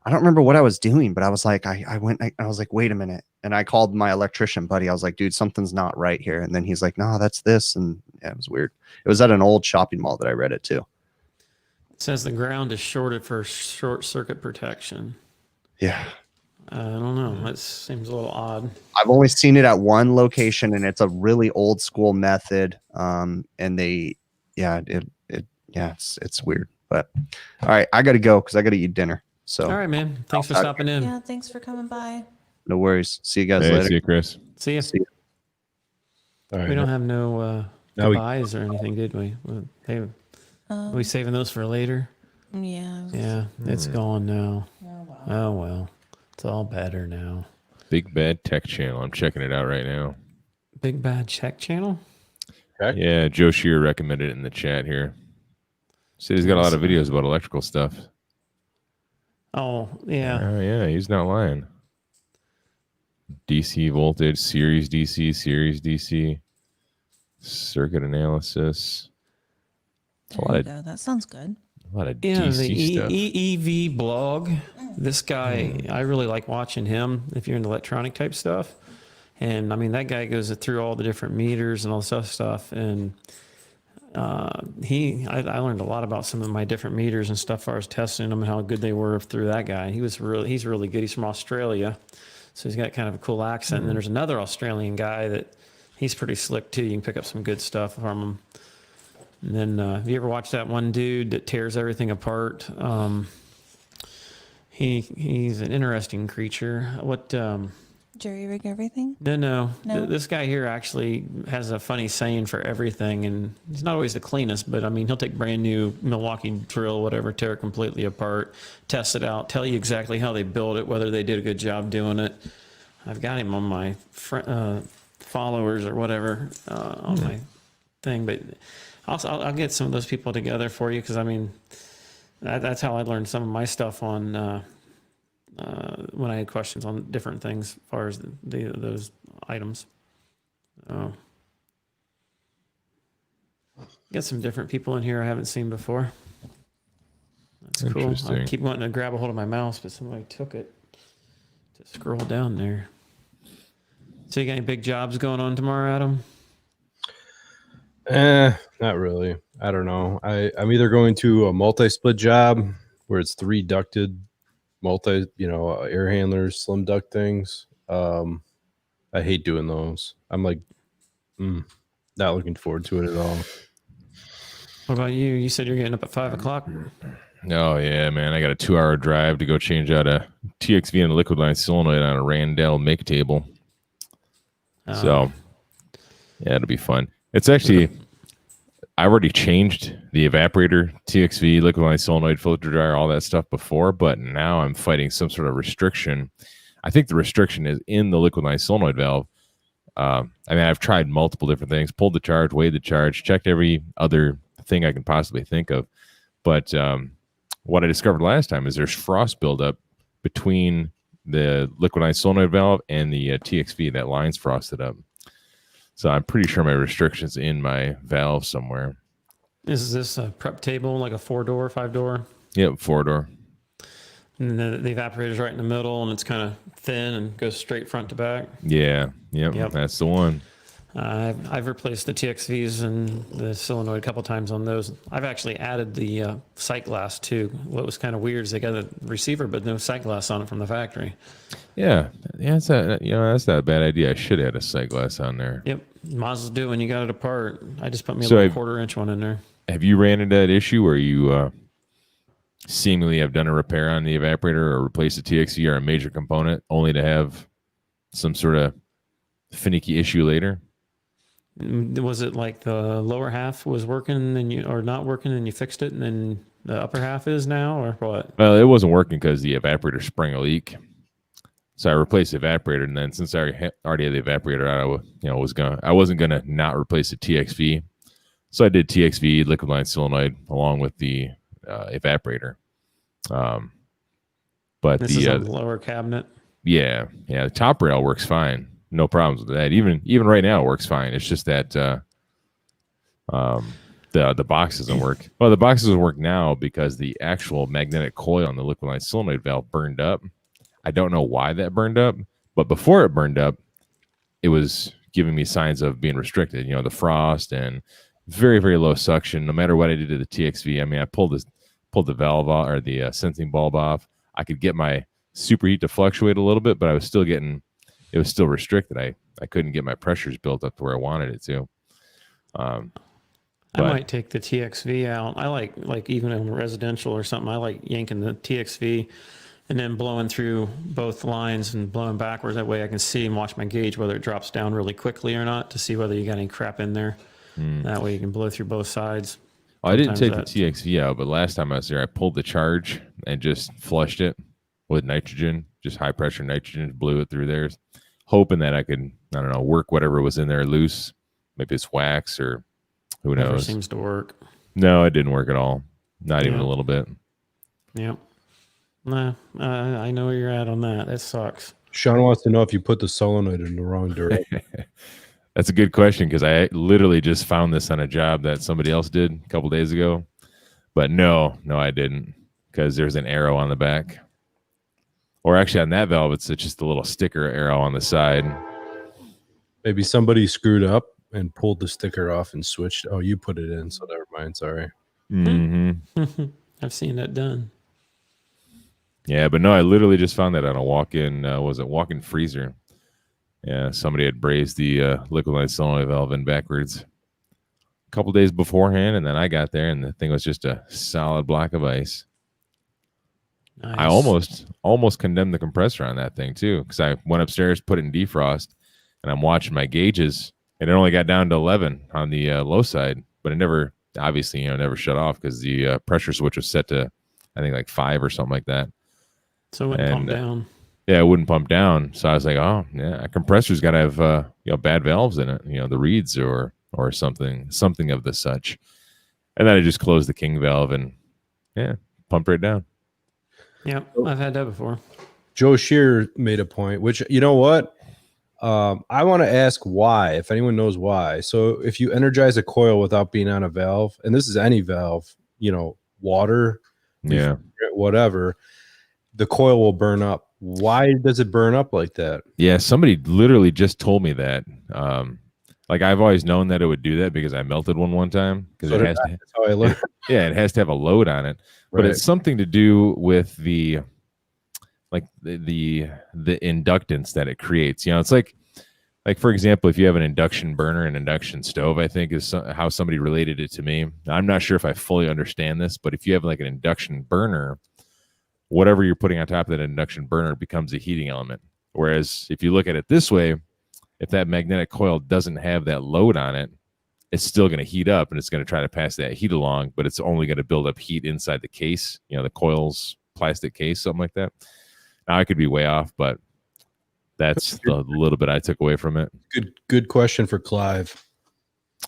don't remember what I was doing, but I was like, I was like, wait a minute. And I called my electrician buddy. I was like, dude, something's not right here. And then he's like, no, that's this. And yeah, it was weird. It was at an old shopping mall that I read it too. It says the ground is shorted for short circuit protection. Yeah. I don't know. That seems a little odd. I've only seen it at one location and it's a really old school method. And it's weird, but all right, I got to go because I got to eat dinner. So All right, man. Thanks for stopping in. Yeah, thanks for coming by. no worries. See you guys later. See you, Chris. See ya. See ya. All right. We don't have no Now we- goodbyes or anything, did we? Hey, are we saving those for later? Yeah. Yeah, it's gone now. Oh, wow. Oh, well. It's all better now. Big Bad Tech Channel. I'm checking it out right now. Big Bad Check Channel? Yeah, Joe Shear recommended it in the chat here. Said he's got a lot of videos about electrical stuff. Oh, yeah. Oh, yeah, he's not lying. DC voltage, series DC, circuit analysis. There you go. That sounds good. A lot of Yeah, DC the stuff. EEV blog. This guy, I really like watching him if you're into electronic type stuff. And I mean, that guy goes through all the different meters and all this other stuff. And I learned a lot about some of my different meters and stuff as far as testing them and how good they were through that guy. He's really good. He's from Australia. So he's got kind of a cool accent. And then there's another Australian guy that he's pretty slick too. You can pick up some good stuff from him. And then have you ever watched that one dude that tears everything apart? He's an interesting creature. What? Jerry rig everything? No. No? This guy here actually has a funny saying for everything, and he's not always the cleanest, but I mean, he'll take brand new Milwaukee drill, whatever, tear it completely apart, test it out, tell you exactly how they built it, whether they did a good job doing it. I've got him on my followers or whatever on my thing, but I'll get some of those people together for you because I mean, that's how I learned some of my stuff on. When I had questions on different things as far as those items. Oh. Got some different people in here I haven't seen before. That's cool. I Interesting. keep wanting to grab a hold of my mouse, but somebody took it to scroll down there. So you got any big jobs going on tomorrow, Adam? Not really. I don't know. I'm either going to a multi-split job where it's 3 ducted air handlers, slim duct things. I hate doing those. I'm like, not looking forward to it at all. What about you? You said you're getting up at 5 o'clock. Oh, yeah, man. I got a 2-hour drive to go change out a TXV and a liquid line solenoid on a Randell make table. So, yeah, it'll be fun. It's actually, I already changed the evaporator, TXV, liquid line solenoid, filter dryer, all that stuff before, but now I'm fighting some sort of restriction I think the restriction is in the liquid line solenoid valve. I mean, I've tried multiple different things, pulled the charge, weighed the charge, checked every other thing I can possibly think of. But what I discovered last time is there's frost buildup between the liquid line solenoid valve and the TXV. That line's frosted up. So I'm pretty sure my restriction's in my valve somewhere. Is this a prep table, like a 4-door, 5-door? Yep, 4-door. And the evaporator's right in the middle, and it's kind of thin and goes straight front to back. Yeah, yep. That's the one. I've replaced the TXVs and the solenoid a couple times on those. I've actually added the sight glass too. What was kind of weird is they got a receiver, but no sight glass on it from the factory. Yeah, that's not a bad idea. I should have had a sight glass on there. Yep, might as well do when you got it apart. I just put me a So little 1/4-inch one in there. Have you ran into that issue where you seemingly have done a repair on the evaporator or replaced a TXV or a major component only to have some sort of finicky issue later? Was it like the lower half was working and or not working and you fixed it, and then the upper half is now, or what? Well, it wasn't working because the evaporator sprang a leak. So I replaced the evaporator, and then since I already had the evaporator out, I wasn't gonna not replace the TXV. So I did TXV, liquid line solenoid, along with the evaporator. But This is on the lower cabinet. Yeah, the top rail works fine. No problems with that. Even right now, it works fine. It's just that the box doesn't work. Well, the box doesn't work now because the actual magnetic coil on the liquid line solenoid valve burned up. I don't know why that burned up, but before it burned up, it was giving me signs of being restricted. You know, the frost and very, very low suction. No matter what I did to the TXV, I mean, I pulled the valve off, or the sensing bulb off. I could get my superheat to fluctuate a little bit, but it was still restricted. I couldn't get my pressures built up to where I wanted it to. I might take the TXV out. I like even in residential or something, I like yanking the TXV and then blowing through both lines and blowing backwards. That way I can see and watch my gauge whether it drops down really quickly or not, to see whether you got any crap in there. That way you can blow through both sides. Well, I didn't take the TXV out, but last time I was there, I pulled the charge and just flushed it with nitrogen, just high pressure nitrogen, blew it through there, hoping that I could, I don't know, work whatever was in there loose. Maybe it's wax or who knows. Never seems to work. No, it didn't work at all. Not even a little bit. Yep. Nah, I know where you're at on that. That sucks. Sean wants to know if you put the solenoid in the wrong direction. That's a good question, because I literally just found this on a job that somebody else did a couple days ago. But no, I didn't, because there's an arrow on the back. Or actually on that valve, it's just a little sticker arrow on the side. Maybe somebody screwed up and pulled the sticker off and switched. Oh, you put it in, so never mind. Sorry. Mm-hmm. I've seen that done. Yeah, but no, I literally just found that on a walk-in, walk-in freezer. Yeah, somebody had brazed the liquid line solenoid valve in backwards a couple days beforehand, and then I got there, and the thing was just a solid block of ice. Nice. I almost condemned the compressor on that thing too, because I went upstairs, put it in defrost, and I'm watching my gauges, and it only got down to 11 on the low side, but it never, obviously, never shut off because the pressure switch was set to, I think, like 5 or something like that. So it wouldn't pump down. Yeah, it wouldn't pump down. So I was like, oh yeah, a compressor's got to have bad valves in it, the reeds or something of the such. And then I just closed the king valve and pumped right down. Yep, I've had that before. Joe Shear made a point, which, you know what? I want to ask why, if anyone knows why. So if you energize a coil without being on a valve, and this is any valve, water, whatever, the coil will burn up. Why does it burn up like that? Yeah, somebody literally just told me that. Like, I've always known that it would do that because I melted one time. Because it has that's how I look. Yeah, it has to have a load on it. But it's something to do with the inductance that it creates. It's like for example, if you have an induction burner and induction stove, I think is how somebody related it to me. I'm not sure if I fully understand this, but if you have like an induction burner, whatever you're putting on top of that induction burner becomes a heating element. Whereas if you look at it this way, if that magnetic coil doesn't have that load on it, it's still going to heat up and it's going to try to pass that heat along, but it's only going to build up heat inside the case, the coil's plastic case, something like that. Now, I could be way off, but That's the little bit I took away from it. Good question for Clive.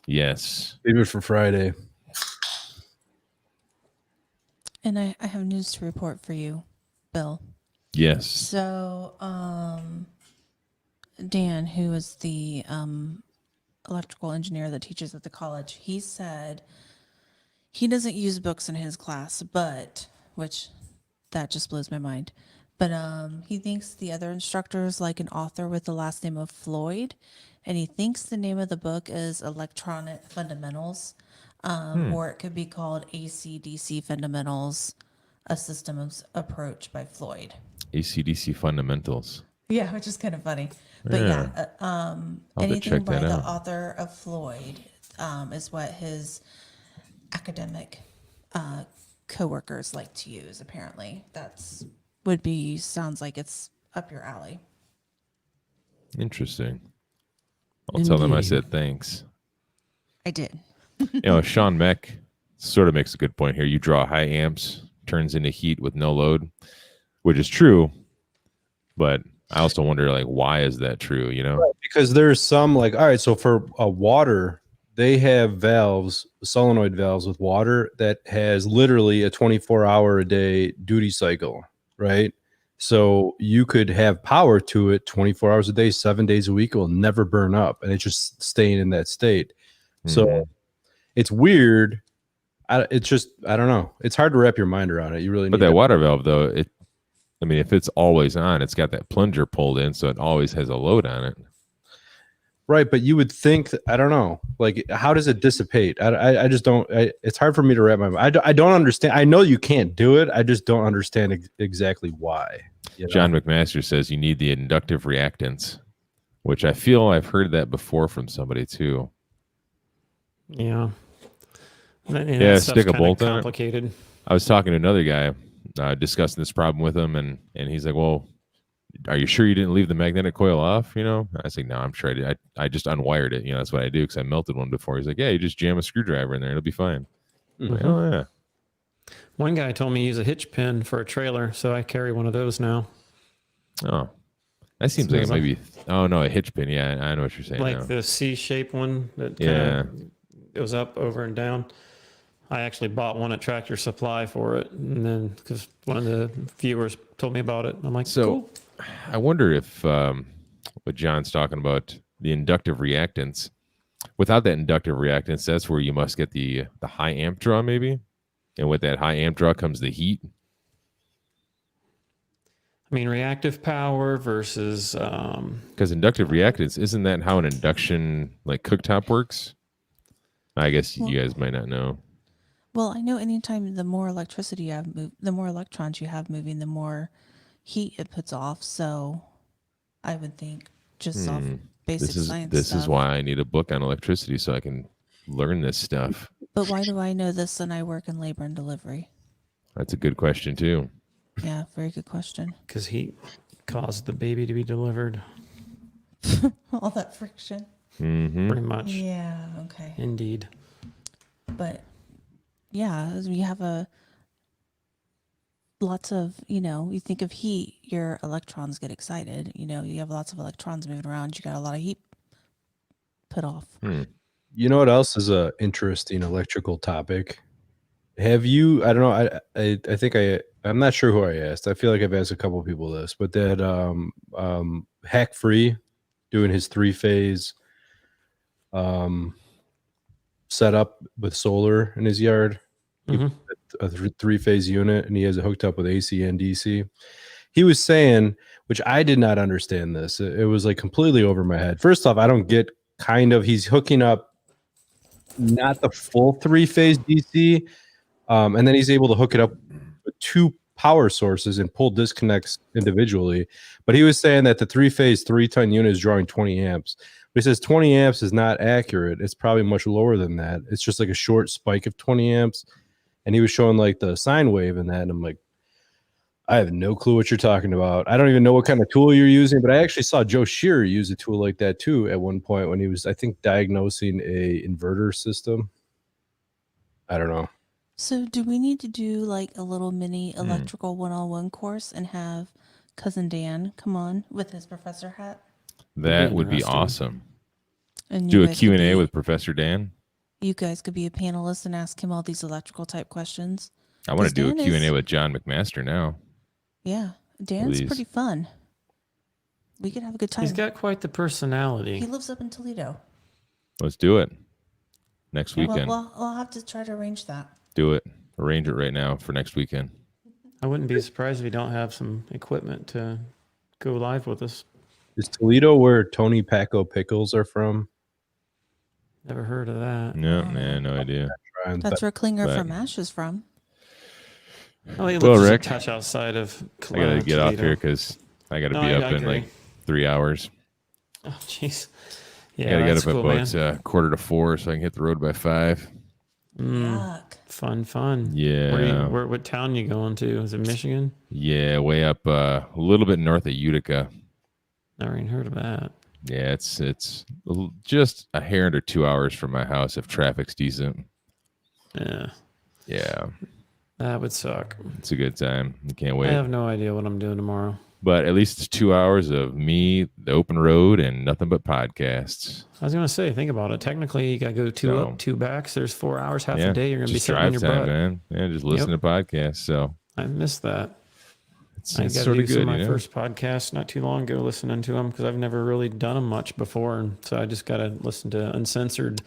Yes. Maybe for Friday. And I have news to report for you, Bill. Yes. So, Dan, who is the electrical engineer that teaches at the college, he said he doesn't use books in his class, but which that just blows my mind. But he thinks the other instructor is like an author with the last name of Floyd, and he thinks the name of the book is Electronic Fundamentals, or it could be called AC/DC Fundamentals, a systems approach by Floyd. AC/DC Fundamentals. Yeah, which is kind of funny. But anything check by that the out. author of Floyd is what his academic coworkers like to use. Apparently, sounds like it's up your alley. Interesting. I'll tell them I Indeed. said thanks. I did. Sean Meck sort of makes a good point here. You draw high amps, turns into heat with no load, which is true. But I also wonder, like, why is that true? Because there's some all right, so for water, they have valves, solenoid valves with water that has literally a 24-hour a day duty cycle, right? So you could have power to it 24 hours a day, 7 days a week. It will never burn up, and it's just staying in that state. So it's weird. I don't know. It's hard to wrap your mind around it. You really need But that water valve, though, if it's always on, it's got that plunger pulled in, so it always has a load on it. Right, but you would think I don't know. Like, how does it dissipate? I just don't. It's hard for me to wrap my mind. I don't understand. I know you can't do it. I just don't understand exactly why. John McMaster says you need the inductive reactance, which I feel I've heard that before from somebody too. Yeah. And Yeah, that stuff's stick a kinda bolt on it. complicated. I was talking to another guy discussing this problem with him, and he's like, well, are you sure you didn't leave the magnetic coil off? I was like, no, I'm sure I did. I just unwired it. That's what I do because I melted one before. He's like, yeah, you just jam a screwdriver in there. It'll be fine. I'm like, oh, yeah. One guy told me to use a hitch pin for a trailer, so I carry one of those now. Oh, that seems like it maybe. Oh, no, a hitch pin. Yeah, I know what you're saying. Like now. the C-shaped one that Yeah. goes up, over, and down. I actually bought one at Tractor Supply for it, and then because one of the viewers told me about it, I'm like, So cool. I wonder if what John's talking about, the inductive reactance, without that inductive reactance, that's where you must get the high amp draw, maybe. And with that high amp draw comes the heat. I mean, reactive power versus Because inductive reactance, isn't that how an induction like cooktop works? I guess you guys might not know. Well, I know anytime the more electricity you have, the more electrons you have moving, the more heat it puts off. So I would think just off basic science This stuff. is why I need a book on electricity so I can learn this stuff. But why do I know this and I work in labor and delivery? That's a good question too. Yeah, very good question. because heat caused the baby to be delivered, All that friction. pretty much. Yeah, okay. Indeed. But yeah, you have lots of, you think of heat, your electrons get excited. You have lots of electrons moving around. You got a lot of heat put off. You know what else is a interesting electrical topic? Have you? I don't know. I think I'm not sure who I asked. I feel like I've asked a couple of people this, but that Hack Free doing his 3-phase setup with solar in his yard. A 3-phase unit, and he has it hooked up with AC and DC. He was saying, which I did not understand this. It was like completely over my head. First off, I don't get he's hooking up not the full 3-phase DC, and then he's able to hook it up with 2 power sources and pull disconnects individually. But he was saying that the 3-phase 3-ton unit is drawing 20 amps. But he says 20 amps is not accurate. It's probably much lower than that. It's just like a short spike of 20 amps. And he was showing like the sine wave and that. And I'm like, I have no clue what you're talking about. I don't even know what kind of tool you're using. But I actually saw Joe Shearer use a tool like that too at one point when he was, I think, diagnosing a inverter system. I don't know. So do we need to do like a little mini electrical 101 course and have cousin Dan come on with his professor hat. That would be interesting. awesome. And Do you a guys could Q&A be- with Professor Dan. You guys could be a panelist and ask him all these electrical type questions. I want to do a Dan Q&A is- with John McMaster now. Yeah, Dan's Please. pretty fun. We could have a good time. He's got quite the personality. He lives up in Toledo. Let's do it. Next Well, weekend. well, I'll have to try to arrange that. Do it. Arrange it right now for next weekend. I wouldn't be surprised if we don't have some equipment to go live with us. Is Toledo where Tony Paco pickles are from? Never heard of that. No, man, no idea. Trying That's where Klinger but- from Ash is from. Oh, he Well, lives just Rick, a touch outside of I got to get off Toledo. here because I got to No, be I up in agree. like 3 hours. Oh, jeez. I Yeah, got to get that's up cool, at man. about 3:45 so I can hit the road by 5. Yuck. Fun. Yeah. What town you going to? Is it Michigan? Yeah, way up a little bit north of Utica. Never even heard of that. Yeah, it's just a hair under 2 hours from my house if traffic's decent. Yeah, Yeah, that would suck. it's a good time. You can't I wait. have no idea what I'm doing tomorrow. But at least it's 2 hours of me, the open road, and nothing but podcasts. I was gonna say, think about it. Technically, you gotta go two So- up, two backs. There's 4 hours, half Yeah, a day. You're gonna be just sitting on drive your time, butt. man. Yeah, just listen Yep. to podcasts. So I missed that. it's I got to sort do of some good, of my you know? first podcast not too long ago, listening to them because I've never really done them much before, and so I just got to listen to Uncensored.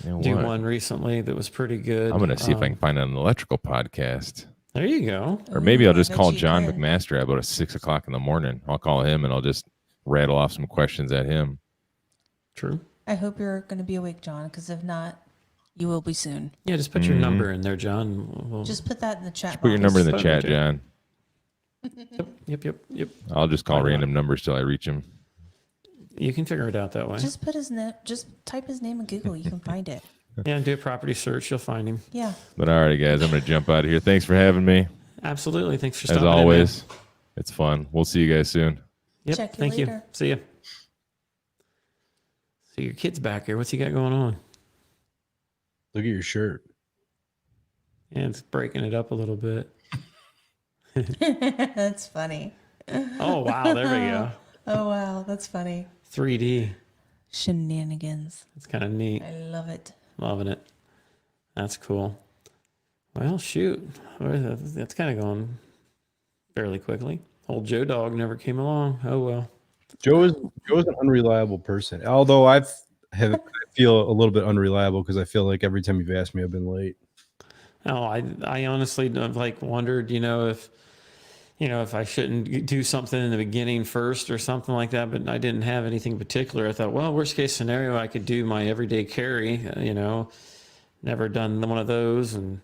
You know Do what? one recently that was pretty good. I'm gonna see if I can find an electrical podcast. There you go. Or maybe Ooh, I'll I just bet call you John could. McMaster at about 6 o'clock in the morning. I'll call him and I'll just rattle off some questions at him. True. I hope you're going to be awake, John, because if not, you will be soon. Yeah, just put your number in there, John. We'll, Just put that in the chat. Put your number in the Put it chat, in the John. Yep. I'll just call Why not? random numbers till I reach him. You can figure it out that way. Just put his name. Just type his name in Google. You can find it. Yeah, do a property search. You'll find him. Yeah. But all right, guys, I'm gonna jump out of here. Thanks for having me. Absolutely. Thanks for As stopping always, it's fun. We'll see you guys soon. in, man. Yep. Check you Thank you. later. See ya. So your kid's back here. What's he got going on? Look at your shirt. Yeah, it's breaking it up a little bit. That's funny. Oh, wow. There we go. Oh, wow. That's funny. 3D. Shenanigans. It's kind of neat. I love it. Loving it. That's cool. Well, shoot. That's kind of going fairly quickly. Old Joe Dog never came along. Oh, well. Joe's an unreliable person. Although I feel a little bit unreliable because I feel like every time you've asked me, I've been late. Oh, I honestly have like wondered, if I shouldn't do something in the beginning first or something like that, but I didn't have anything particular. I thought, well, worst case scenario, I could do my everyday carry, never done one of those. And,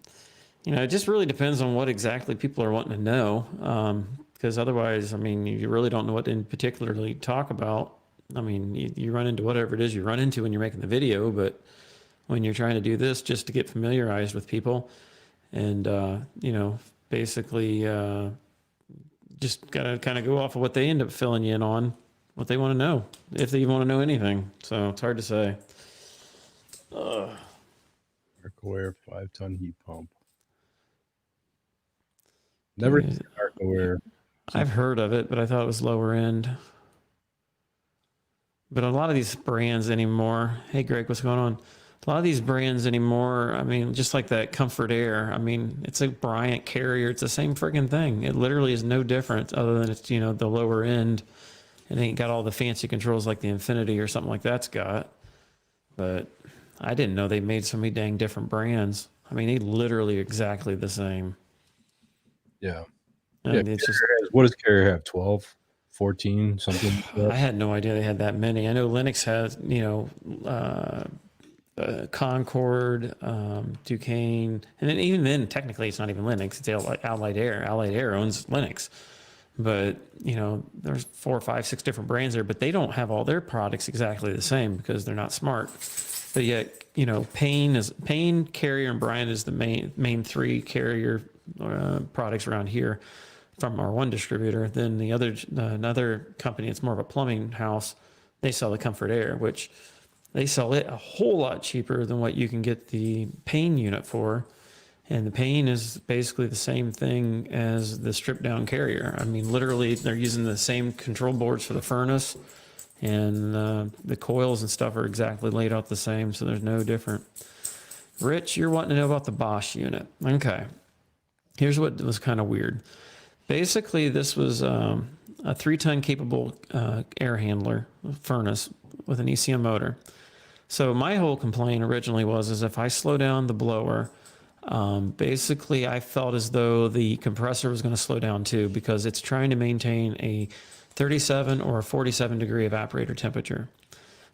it just really depends on what exactly people are wanting to know. Because otherwise, you really don't know what to particularly talk about. You run into whatever it is you run into when you're making the video, but when you're trying to do this just to get familiarized with people and, basically just got to kind of go off of what they end up filling you in on, what they want to know, if they even want to know anything. So it's hard to say. Arc-aware 5-ton heat pump. Never Yeah. seen Arc-aware. I've heard of it, but I thought it was lower end. But a lot of these brands anymore, hey Greg, what's going on? A lot of these brands anymore, just like that Comfort Air, it's a Bryant Carrier. It's the same friggin' thing. It literally is no different other than it's, the lower end. It ain't got all the fancy controls like the Infinity or something like that's got. But I didn't know they made so many dang different brands. They literally exactly the same. Yeah. And Yeah, it's just, what does Carrier have? 12, 14, something like that? I had no idea they had that many. I know Linux has, Concord, Duquesne, and then even then, technically, it's not even Linux. It's Allied Air. Allied Air owns Linux, but there's 4, 5, 6 different brands there, but they don't have all their products exactly the same because they're not smart. But yet, Payne, Carrier, and Bryant is the main 3 Carrier products around here from our one distributor. Then the other another company, it's more of a plumbing house. They sell the Comfort Air, which they sell it a whole lot cheaper than what you can get the Payne unit for. And the pain is basically the same thing as the stripped down carrier. I mean, literally, they're using the same control boards for the furnace, and the coils and stuff are exactly laid out the same, so there's no different. Rich, you're wanting to know about the Bosch unit. Okay. Here's what was kind of weird. Basically, this was a 3-ton capable air handler furnace with an ECM motor. So my whole complaint originally was if I slow down the blower, basically I felt as though the compressor was going to slow down too, because it's trying to maintain a 37 or a 47 degree evaporator temperature.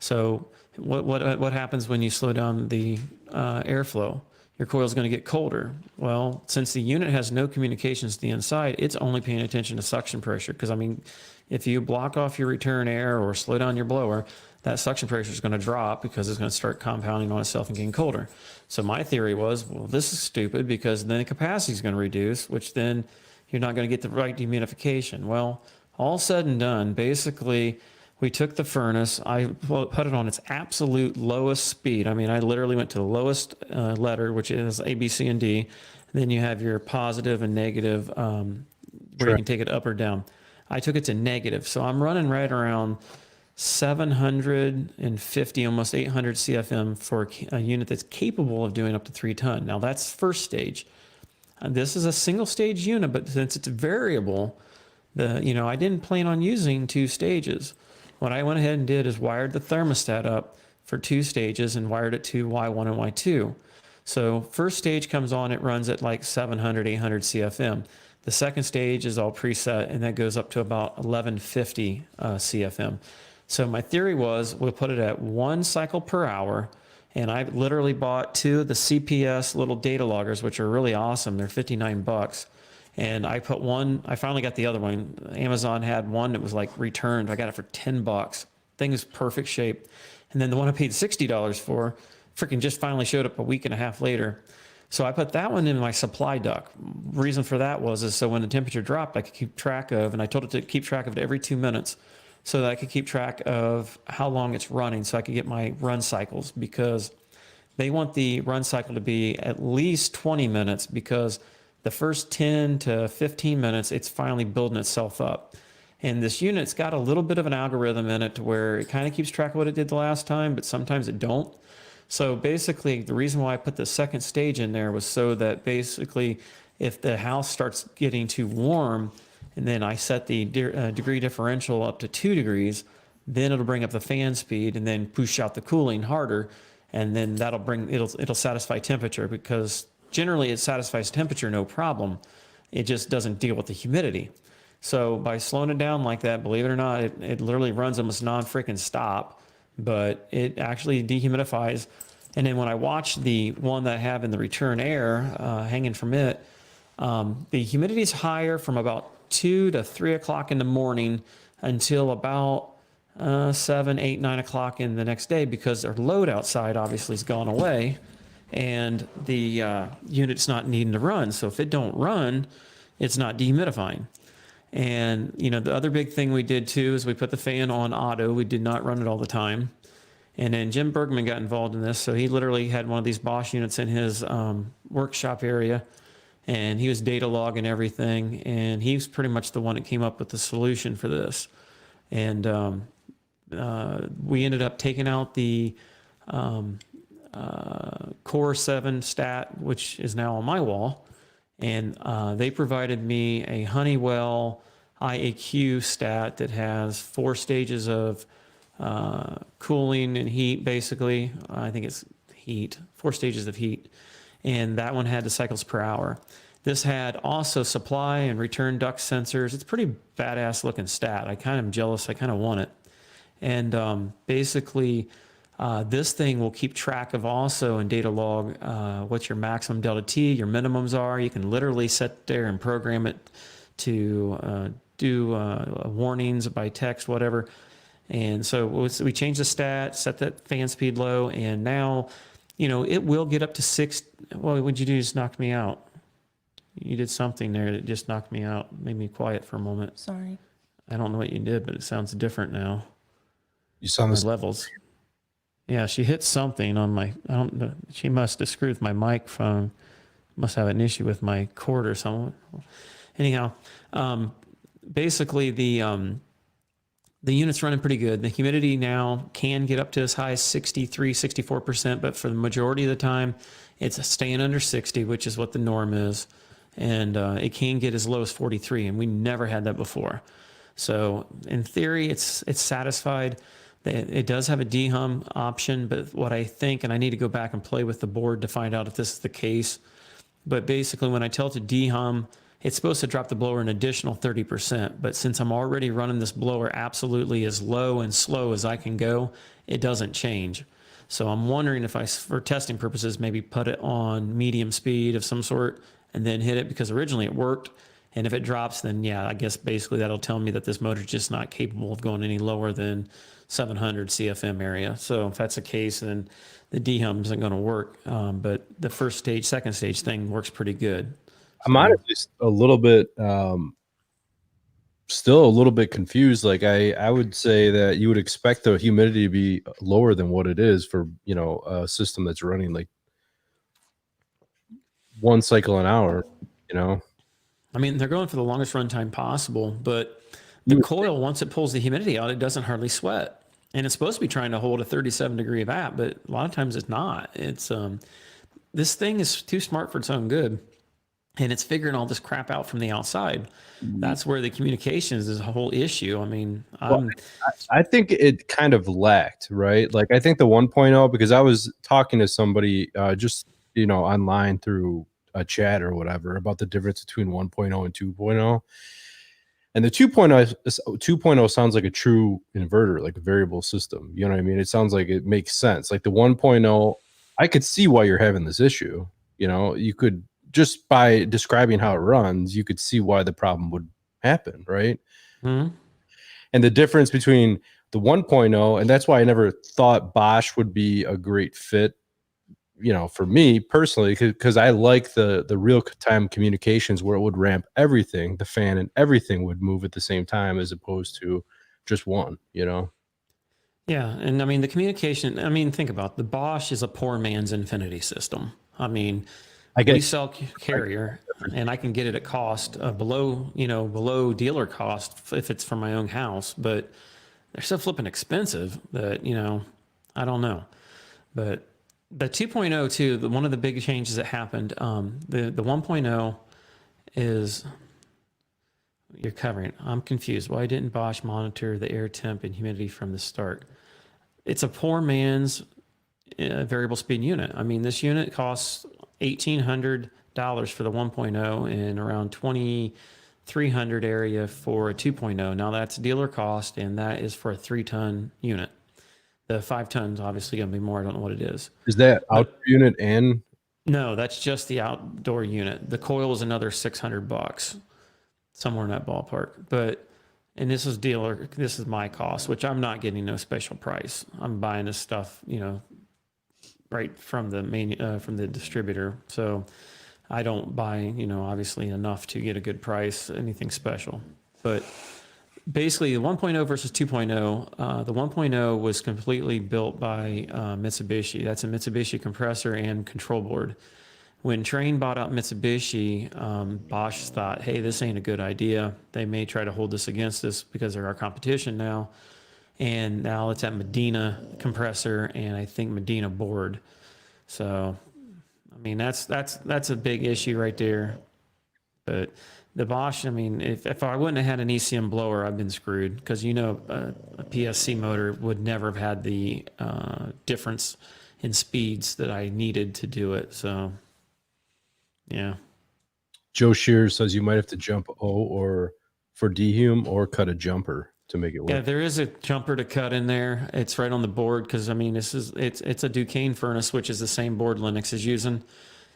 So what happens when you slow down the airflow? Your coil is going to get colder. Well, since the unit has no communications to the inside, it's only paying attention to suction pressure. Because, I mean, if you block off your return air or slow down your blower, that suction pressure is going to drop because it's going to start compounding on itself and getting colder. So my theory was, well, this is stupid, because then the capacity is going to reduce, which then you're not going to get the right dehumidification. Well, all said and done, basically, we took the furnace, I put it on its absolute lowest speed. I mean, I literally went to the lowest letter, which is A, B, C, and D. Then you have your positive and negative, where you can take it up or down. I took it to negative. So I'm running right around 750, almost 800 CFM for a unit that's capable of doing up to 3 ton. Now that's first stage. This is a single stage unit, but since it's variable, I didn't plan on using 2 stages. What I went ahead and did is wired the thermostat up for 2 stages and wired it to Y1 and Y2. So first stage comes on, it runs at like 700, 800 CFM. The second stage is all preset, and that goes up to about 1150 CFM. So my theory was we'll put it at 1 cycle per hour, and I literally bought 2 of the CPS little data loggers, which are really awesome. They're $59. And I put one, I finally got the other one. Amazon had one that was like returned. I got it for $10. Thing is perfect shape. And then the one I paid $60 for, freaking just finally showed up a week and a half later. So I put that one in my supply duct. Reason for that was so when the temperature dropped, I could keep track of, and I told it to keep track of it every 2 minutes, so that I could keep track of how long it's running, so I could get my run cycles, because they want the run cycle to be at least 20 minutes, because the first 10 to 15 minutes, it's finally building itself up. And this unit's got a little bit of an algorithm in it to where it kind of keeps track of what it did the last time, but sometimes it don't. So basically, the reason why I put the second stage in there was so that basically, if the house starts getting too warm, and then I set the degree differential up to 2 degrees, then it'll bring up the fan speed and then push out the cooling harder. And then it'll satisfy temperature, because generally, it satisfies temperature, no problem. It just doesn't deal with the humidity. So by slowing it down like that, believe it or not, it literally runs almost non-freaking stop, but it actually dehumidifies. And then when I watch the one that I have in the return air hanging from it, the humidity is higher from about 2 to 3 o'clock in the morning until about 7, 8, 9 o'clock in the next day, because their load outside obviously has gone away, and the unit's not needing to run. So if it don't run, it's not dehumidifying. And, the other big thing we did too is we put the fan on auto. We did not run it all the time. And then Jim Bergman got involved in this. So he literally had one of these Bosch units in his workshop area, and he was data logging everything. And he was pretty much the one that came up with the solution for this. And we ended up taking out the Core 7 stat, which is now on my wall, and they provided me a Honeywell Iaq Stat that has 4 stages of cooling and heat. Basically, I think it's heat, 4 stages of heat, and that one had the cycles per hour. This had also supply and return duct sensors. It's pretty badass looking stat. I kind of am jealous. I kind of want it. And basically, this thing will keep track of also in data log what your maximum delta T, your minimums are. You can literally sit there and program it to do warnings by text, whatever. And so we changed the stat, set that fan speed low, and now, it will get up to 6. What would you do? Just knock me out. You did something there that just knocked me out, made me quiet for a moment. Sorry. I don't know what you did, but it sounds different now. You sound this levels. Yeah, she hit something on my, I don't know, she must have screwed with my microphone, must have an issue with my cord or something. Anyhow, basically the unit's running pretty good. The humidity now can get up to as high as 63, 64%, but for the majority of the time, it's staying under 60, which is what the norm is. And it can get as low as 43, and we never had that before. So in theory, it's satisfied. It does have a dehum option, but what I think, and I need to go back and play with the board to find out if this is the case, but basically when I tell it to dehum, it's supposed to drop the blower an additional 30%, but since I'm already running this blower absolutely as low and slow as I can go, it doesn't change. So I'm wondering if I, for testing purposes, maybe put it on medium speed of some sort and then hit it, because originally it worked. And if it drops, then yeah, I guess basically that'll tell me that this motor's just not capable of going any lower than 700 CFM area. So if that's the case, then the dehum isn't going to work. But the first stage, second stage thing works pretty good. I'm honestly a little bit, still a little bit confused. Like I would say that you would expect the humidity to be lower than what it is for, you know, a system that's running like 1 cycle an hour, you know? I mean, they're going for the longest runtime possible, but the coil, once it pulls the humidity out, it doesn't hardly sweat. And it's supposed to be trying to hold a 37 degree VAP, but a lot of times it's not. It's, this thing is too smart for its own good. And it's figuring all this crap out from the outside. That's where the communications is a whole issue. I mean, I think it kind of lacked, right? Like I think the 1.0, because I was talking to somebody just, you know, online through a chat or whatever about the difference between 1.0 and 2.0. And the 2.0 sounds like a true inverter, like a variable system. You know what I mean? It sounds like it makes sense. Like the 1.0, I could see why you're having this issue. You know, you could, just by describing how it runs, you could see why the problem would happen, right? Mm-hmm. And the difference between the 1.0, and that's why I never thought Bosch would be a great fit, you know, for me personally, because I like the real-time communications where it would ramp everything, the fan and everything would move at the same time as opposed to just one, you know? Yeah, and I mean, the communication, I mean, think about it. The Bosch is a poor man's Infinity system. I mean, we sell Carrier, and I can get it at cost below, you know, below dealer cost if it's from my own house, but they're so flipping expensive that, you know, I don't know. But the 2.0 too, one of the big changes that happened, the 1.0 is, you're covering, I'm confused. Why didn't Bosch monitor the air temp and humidity from the start? It's a poor man's variable speed unit. I mean, this unit costs $1,800 for the 1.0 and around $2,300 area for a 2.0. Now that's dealer cost, and that is for a 3-ton unit. The 5 tons obviously going to be more. I don't know what it is. Is that outdoor unit and? No, that's just the outdoor unit. The coil is another $600, somewhere in that ballpark. But, and this is dealer, this is my cost, which I'm not getting no special price. I'm buying this stuff, you know, right from the distributor. So I don't buy, you know, obviously enough to get a good price, anything special. But basically the 1.0 versus 2.0, the 1.0 was completely built by Mitsubishi. That's a Mitsubishi compressor and control board. When Trane bought out Mitsubishi, Bosch thought, hey, this ain't a good idea. They may try to hold this against us because they're our competition now. And now it's at Medina compressor and I think Medina board. So, I mean, that's a big issue right there. But the Bosch, I mean, if I wouldn't have had an ECM blower, I've been screwed, because, you know, a PSC motor would never have had the difference in speeds that I needed to do it. So, yeah. Joe Shears says you might have to jump O or for dehum or cut a jumper to make it work. Yeah, there is a jumper to cut in there. It's right on the board, because I mean, it's a Duquesne furnace, which is the same board Linux is using.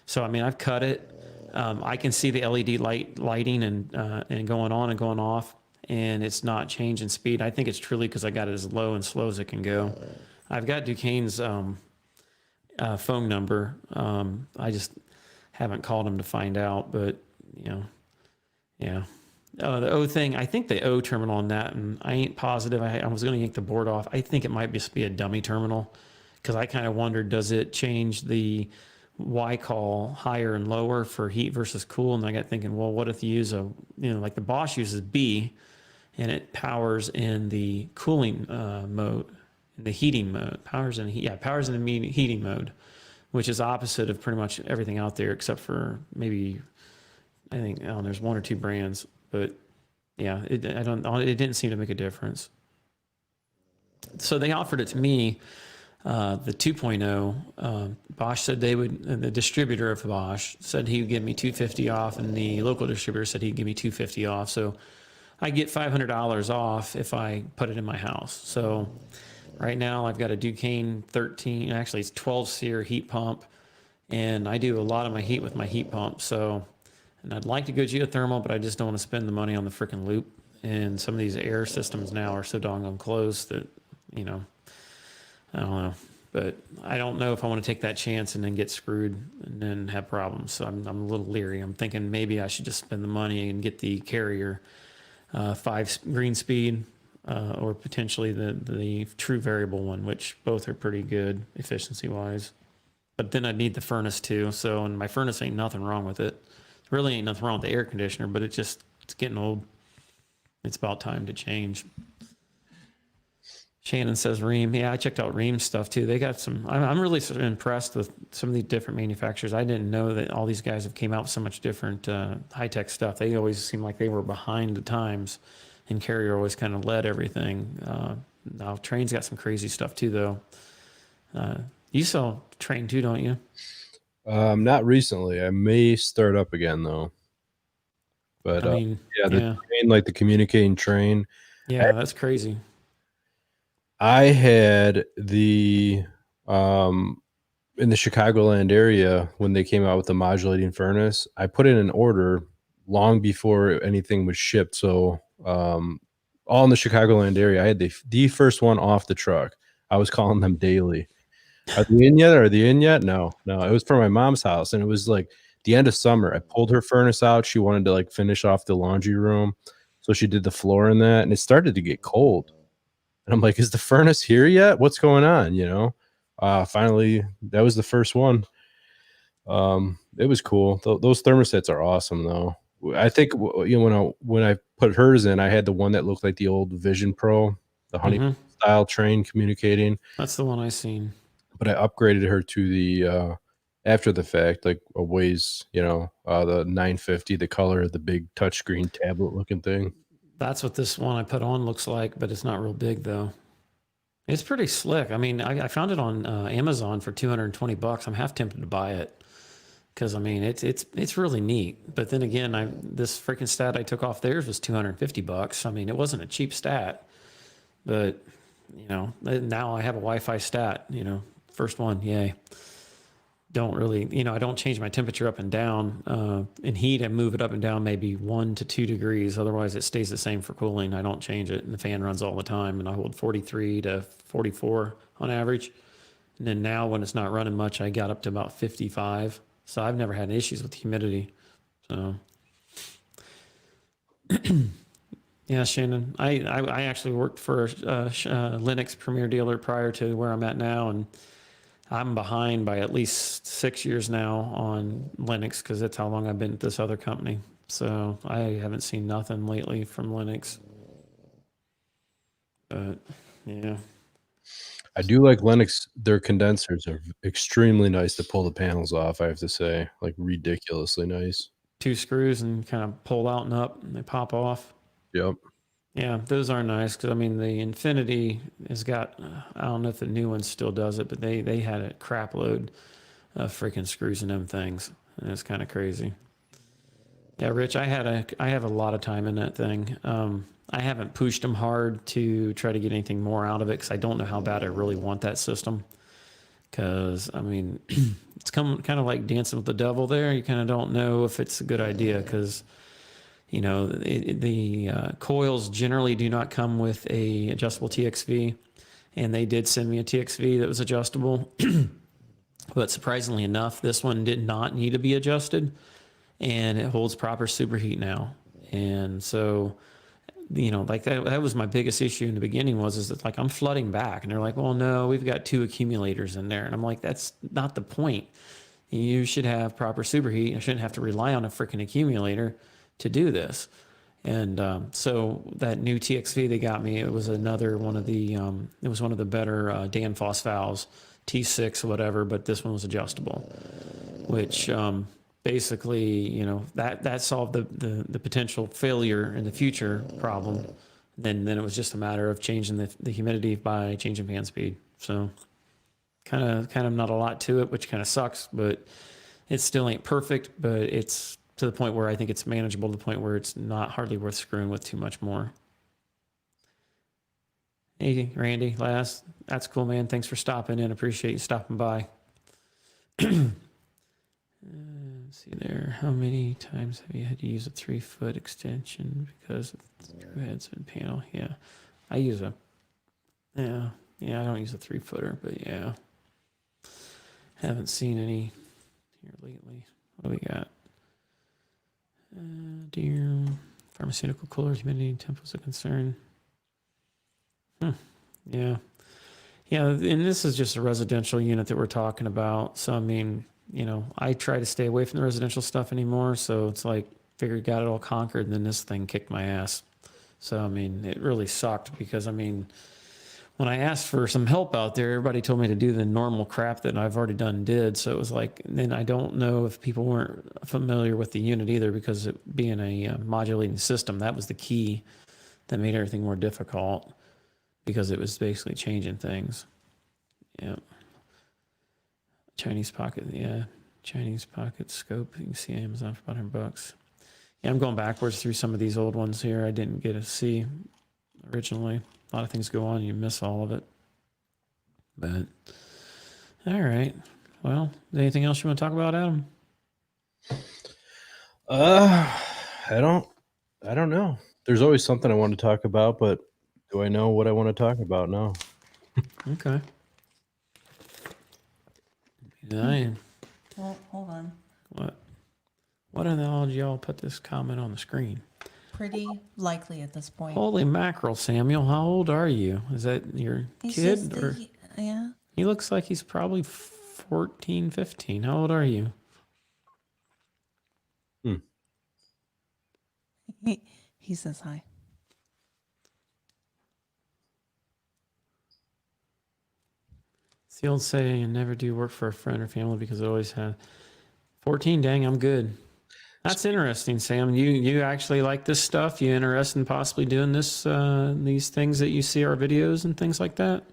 So I mean, I've cut it. I can see the LED lighting and going on and going off, and it's not changing speed. I think it's truly because I got it as low and slow as it can go. I've got Duquesne's phone number. I just haven't called him to find out, but you know, yeah. The O thing, I think the O terminal on that, and I ain't positive. I was going to yank the board off. I think it might just be a dummy terminal, because I kind of wondered, does it change the Y call higher and lower for heat versus cool. And I got thinking, well, what if you use like the Bosch uses B and it powers in the cooling mode, in the heating mode, powers in the heating mode, which is opposite of pretty much everything out there except for maybe, I think, there's one or two brands, but yeah, it didn't seem to make a difference. So they offered it to me, the 2.0. Bosch said the distributor of Bosch said he would give me $250 off, and the local distributor said he'd give me $250 off. So I get $500 off if I put it in my house. So right now I've got a Duquesne 13, actually it's 12 SEER heat pump, and I do a lot of my heat with my heat pump. So, and I'd like to go geothermal, but I just don't want to spend the money on the freaking loop. And some of these air systems now are so doggone close that, I don't know. But I don't know if I want to take that chance and then get screwed and then have problems. So I'm a little leery. I'm thinking maybe I should just spend the money and get the Carrier 5 green speed, or potentially the true variable one, which both are pretty good efficiency wise. But then I'd need the furnace too. So, and my furnace ain't nothing wrong with it. There really ain't nothing wrong with the air conditioner, but it's getting old. It's about time to change. Shannon says Rheem. Yeah, I checked out Rheem's stuff too. They got some. I'm really sort of impressed with some of the different manufacturers. I didn't know that all these guys have came out with so much different high tech stuff. They always seem like they were behind the times, and Carrier always kind of led everything. Now Train's got some crazy stuff too, though. You sell Train too, don't you? Not recently. I may start up again though. But I mean, Train, like the communicating train. Yeah, that's crazy. I had the in the Chicagoland area when they came out with the modulating furnace. I put in an order long before anything was shipped. So all in the Chicagoland area, I had the first one off the truck. I was calling them daily. Are they in yet? Are they in yet? No. It was for my mom's house, and it was like the end of summer. I pulled her furnace out. She wanted to like finish off the laundry room, so she did the floor in that, and it started to get cold. And I'm like, is the furnace here yet? What's going on? Finally, that was the first one. It was cool. Those thermostats are awesome, though. I think when I put hers in, I had the one that looked like the old Vision Pro, the Honeywell style Train communicating. That's the one I seen. But I upgraded her to the after the fact, like a ways, the 950, the color, the big touchscreen tablet looking thing. That's what this one I put on looks like, but it's not real big though. It's pretty slick. I mean, I found it on Amazon for $220. I'm half tempted to buy it because I mean it's really neat. But then again, this freaking stat I took off theirs was $250. I mean, it wasn't a cheap stat, but now I have a Wi-Fi stat. First one, yay. Don't really, I don't change my temperature up and down. In heat, I move it up and down maybe 1 to 2 degrees. Otherwise, it stays the same for cooling. I don't change it, and the fan runs all the time. And I hold 43 to 44 on average. And then now, when it's not running much, I got up to about 55. So I've never had issues with humidity. So, yeah, Shannon, I actually worked for a Linux Premier dealer prior to where I'm at now, and I'm behind by at least 6 years now on Linux because that's how long I've been at this other company. So I haven't seen nothing lately from Linux. But yeah. I do like Linux. Their condensers are extremely nice to pull the panels off, I have to say. Like ridiculously nice. 2 screws and kind of pull out and up and they pop off. Yep. Yeah, those are nice because I mean the Infinity has got I don't know if the new one still does it, but they had a crap load of freaking screws in them things, and it's kind of crazy. Yeah, Rich, I have a lot of time in that thing. I haven't pushed them hard to try to get anything more out of it because I don't know how bad I really want that system. Because I mean, it's kind of like dancing with the devil. There, you kind of don't know if it's a good idea because. The coils generally do not come with a adjustable TXV, and they did send me a TXV that was adjustable. But surprisingly enough, this one did not need to be adjusted, and it holds proper superheat now. And so, like that was my biggest issue in the beginning is that like I'm flooding back, and they're like, well, no, we've got 2 accumulators in there, and I'm like, that's not the point. you should have proper superheat. I shouldn't have to rely on a freaking accumulator to do this. And so that new TXV they got me, it was another one of the, it was one of the better Danfoss valves, T6 or whatever, but this one was adjustable, which basically, you know, that solved the potential failure in the future problem. Then it was just a matter of changing the humidity by changing fan speed. So kind of not a lot to it, which kind of sucks, but it still ain't perfect, but it's to the point where I think it's manageable, to the point where it's not hardly worth screwing with too much more. Hey, Randy, last, that's cool, man. Thanks for stopping in. Appreciate you stopping by. Let's see there. How many times have you had to use a 3-foot extension because of screw heads and panel? Yeah, I use a, yeah, I don't use a 3-footer, but yeah. Haven't seen any here lately. What do we got? Dear pharmaceutical cooler, humidity and temp was a concern. Yeah. Yeah, and this is just a residential unit that we're talking about. So, I mean, you know, I try to stay away from the residential stuff anymore. So it's like, figured got it all conquered, and then this thing kicked my ass. So, I mean, it really sucked because, I mean, when I asked for some help out there, everybody told me to do the normal crap that I've already done and did. So it was like, then I don't know if people weren't familiar with the unit either, because it being a modulating system, that was the key that made everything more difficult, because it was basically changing things. Yeah. Chinese pocket, yeah. Chinese pocket scope. You can see Amazon for about $100. Yeah, I'm going backwards through some of these old ones here. I didn't get to see originally. A lot of things go on, you miss all of it. But all right. Well, anything else you want to talk about, Adam? I don't know. There's always something I want to talk about, but do I know what I want to talk about now? Okay. Yeah, Well, hold on. what in the hell did y'all put this comment on the screen? Pretty likely at this point. Holy mackerel, Samuel. How old are you? Is that your He's kid? just Or yeah. he looks like he's probably 14, 15. How old are you? He says hi. It's the old saying, never do work for a friend or family because it always had 14. Dang, I'm good. That's interesting, Sam. You actually like this stuff? You interested in possibly doing this, these things that you see our videos and things like that?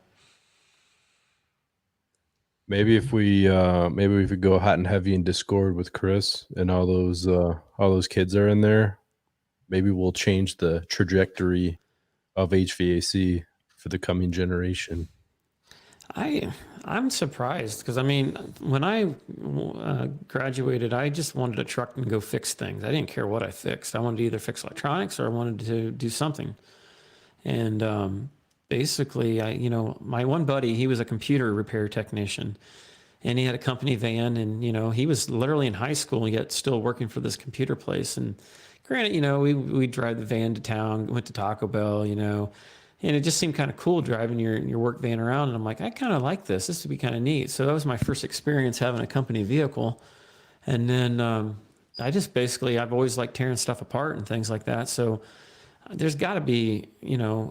Maybe if we could go hot and heavy in Discord with Chris and all those kids are in there, maybe we'll change the trajectory of HVAC for the coming generation. I'm surprised because, I mean, when I graduated, I just wanted a truck and go fix things. I didn't care what I fixed. I wanted to either fix electronics or I wanted to do something. And basically, my one buddy, he was a computer repair technician, and he had a company van, and, he was literally in high school yet still working for this computer place. And granted, we drive the van to town, went to Taco Bell, and it just seemed kind of cool driving your work van around. And I'm like, I kind of like this. This would be kind of neat. So that was my first experience having a company vehicle. And then I've always liked tearing stuff apart and things like that. So there's got to be,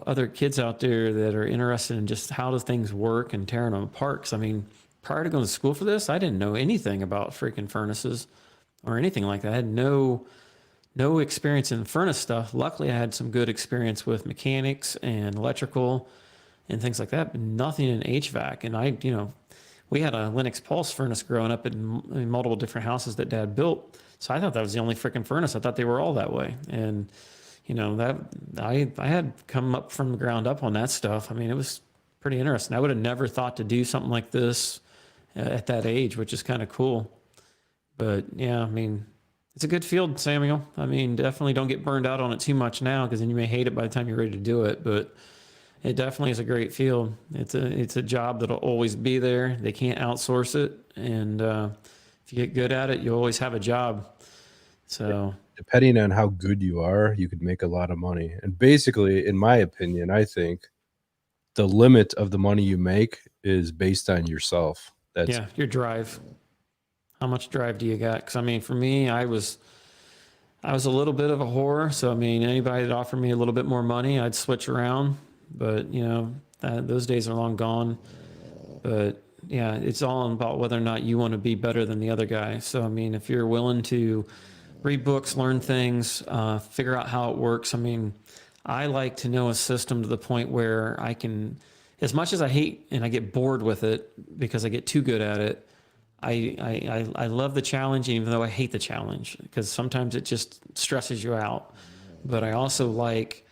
other kids out there that are interested in just how do things work and tearing them apart. Because, I mean, prior to going to school for this, I didn't know anything about freaking furnaces or anything like that. I had no experience in furnace stuff. Luckily, I had some good experience with mechanics and electrical and things like that, but nothing in HVAC. And we had a Linux Pulse furnace growing up in multiple different houses that Dad built. So I thought that was the only freaking furnace. I thought they were all that way. And, that I had come up from the ground up on that stuff. I mean, it was pretty interesting. I would have never thought to do something like this at that age, which is kind of cool. But yeah, I mean, it's a good field, Samuel. I mean, definitely don't get burned out on it too much now, because then you may hate it by the time you're ready to do it. But it definitely is a great field. It's a job that'll always be there. They can't outsource it, and if you get good at it, you'll always have a job. So depending on how good you are, you could make a lot of money. And basically, in my opinion, I think the limit of the money you make is based on yourself. That's your drive. How much drive do you got? Because I mean, for me, I was a little bit of a whore. So I mean, anybody that offered me a little bit more money, I'd switch around. But you know, those days are long gone. But yeah, it's all about whether or not you want to be better than the other guy. So I mean, if you're willing to read books, learn things, figure out how it works. I mean, I like to know a system to the point where I can, as much as I hate and I get bored with it because I get too good at it, I love the challenge, even though I hate the challenge, because sometimes it just stresses you out. But I also like,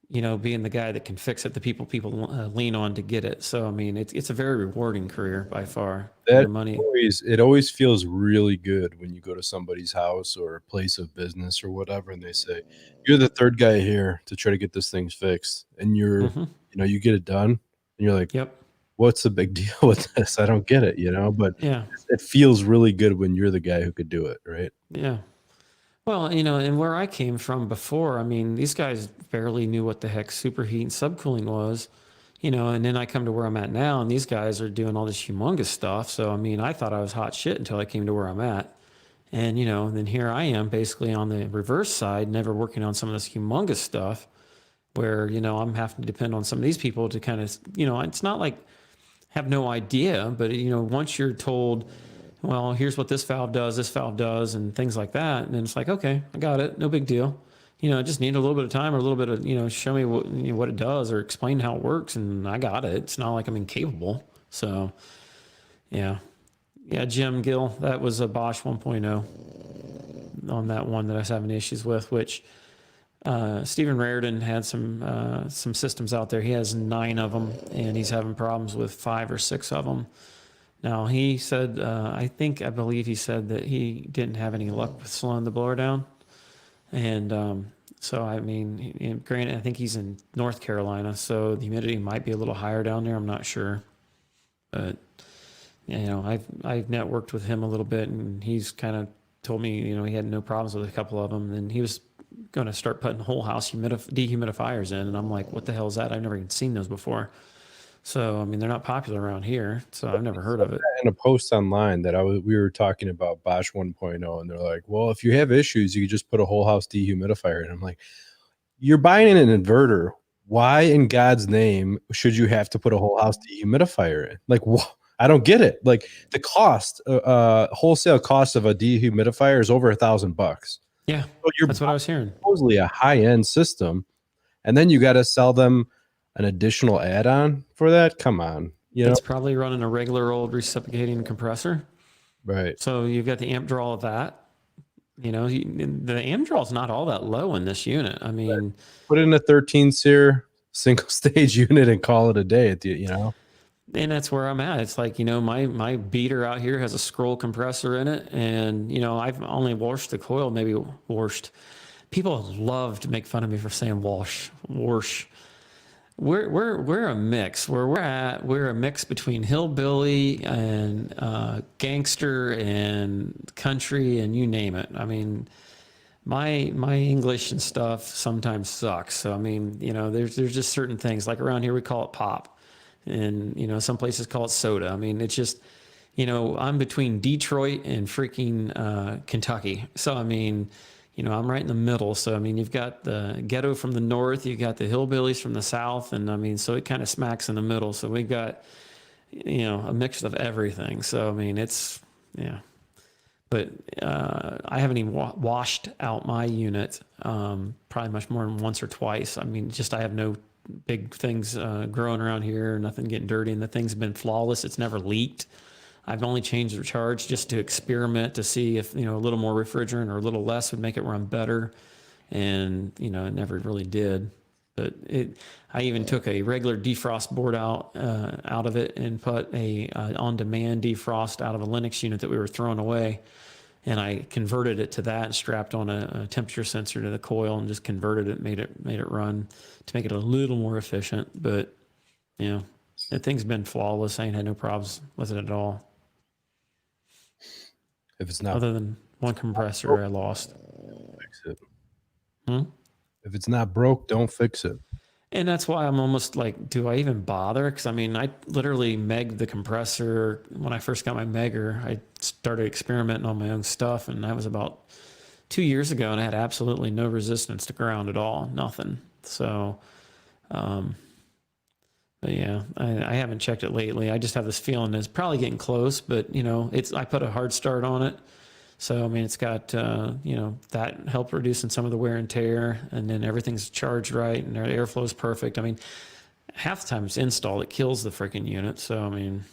you know, being the guy that can fix it, the people lean on to get it. So I mean, it's a very rewarding career by far. That Money. it always feels really good when you go to somebody's house or a place of business or whatever, and they say, "You're the third guy here to try to get this thing fixed," and you know, you get it done, and you're like, Yep. What's the big deal with this? I don't get it, you know, but Yeah. it feels really good when you're the guy who could do it, right? Yeah. Well, you know, and where I came from before, I mean, these guys barely knew what the heck superheat and subcooling was, you know, and then I come to where I'm at now, and these guys are doing all this humongous stuff. So, I mean, I thought I was hot shit until I came to where I'm at. And, you know, then here I am basically on the reverse side, never working on some of this humongous stuff where, you know, I'm having to depend on some of these people to kind of, you know, it's not like have no idea, but, you know, once you're told, well, here's what this valve does, and things like that. And then it's like, okay, I got it. No big deal. You know, I just need a little bit of time or a little bit of, you know, show me what, you know, what it does or explain how it works. And I got it. It's not like I'm incapable. So, yeah. Yeah, Jim Gill, that was a Bosch 1.0 on that one that I was having issues with, which Stephen Raridan had some systems out there. He has 9 of them, and he's having problems with 5 or 6 of them. Now, he said, I believe he said that he didn't have any luck with slowing the blower down. And so, I mean, granted, I think he's in North Carolina, so the humidity might be a little higher down there. I'm not sure. But, you know, I've networked with him a little bit, and he's kind of told me, you know, he had no problems with a couple of them. And he was going to start putting whole house dehumidifiers in. And I'm like, what the hell is that? I've never even seen those before. So, I mean, they're not popular around here, so I've never heard of it. In a post online that we were talking about Bosch 1.0, and they're like, well, if you have issues, you could just put a whole house dehumidifier in. I'm like, you're buying an inverter. Why in God's name should you have to put a whole house dehumidifier in? Like, I don't get it. Like the cost, wholesale cost of a dehumidifier is over $1,000. Yeah, so that's what I was hearing. Supposedly a high-end system, and then you got to sell them an additional add-on for that. Come on, you know, it's probably running a regular old reciprocating compressor, right? So you've got the amp draw of that. You know, the amp draw is not all that low in this unit. I mean, right. Put in a 13 SEER single stage unit and call it a day. At the, you know, and that's where I'm at. It's like, you know, my beater out here has a scroll compressor in it, and you know, I've only washed the coil, maybe washed. People love to make fun of me for saying wash. We're a mix. Where we're at, we're a mix between hillbilly and gangster and country and you name it. I mean, my English and stuff sometimes sucks. So I mean, you know, there's just certain things like around here we call it pop, and you know, some places call it soda. I mean, it's just, you know, I'm between Detroit and freaking Kentucky. So I mean, you know, I'm right in the middle. So, I mean, you've got the ghetto from the north, you've got the hillbillies from the south. And I mean, so it kind of smacks in the middle. So we've got, you know, a mix of everything. So, I mean, it's, yeah. But I haven't even washed out my unit probably much more than once or twice. I mean, just I have no big things growing around here, nothing getting dirty. And the thing's been flawless. It's never leaked. I've only changed the charge just to experiment to see if, you know, a little more refrigerant or a little less would make it run better. And, you know, it never really did. But I even took a regular defrost board out of it and put a on-demand defrost out of a Linux unit that we were throwing away. And I converted it to that and strapped on a temperature sensor to the coil and just converted it, made it run to make it a little more efficient. But, you know, that thing's been flawless. I ain't had no problems with it at all. If it's not, other than one compressor I lost. Fix it. If it's not broke, don't fix it. And that's why I'm almost like, do I even bother? Because I mean, I literally megged the compressor when I first got my megger. I started experimenting on my own stuff, and that was about 2 years ago, and I had absolutely no resistance to ground at all, nothing. So, but yeah, I haven't checked it lately. I just have this feeling it's probably getting close, but you know, I put a hard start on it. So, I mean, it's got, you know, that helped reducing some of the wear and tear, and then everything's charged right and the airflow is perfect. I mean, half the time it's installed, it kills the freaking unit. So, I mean,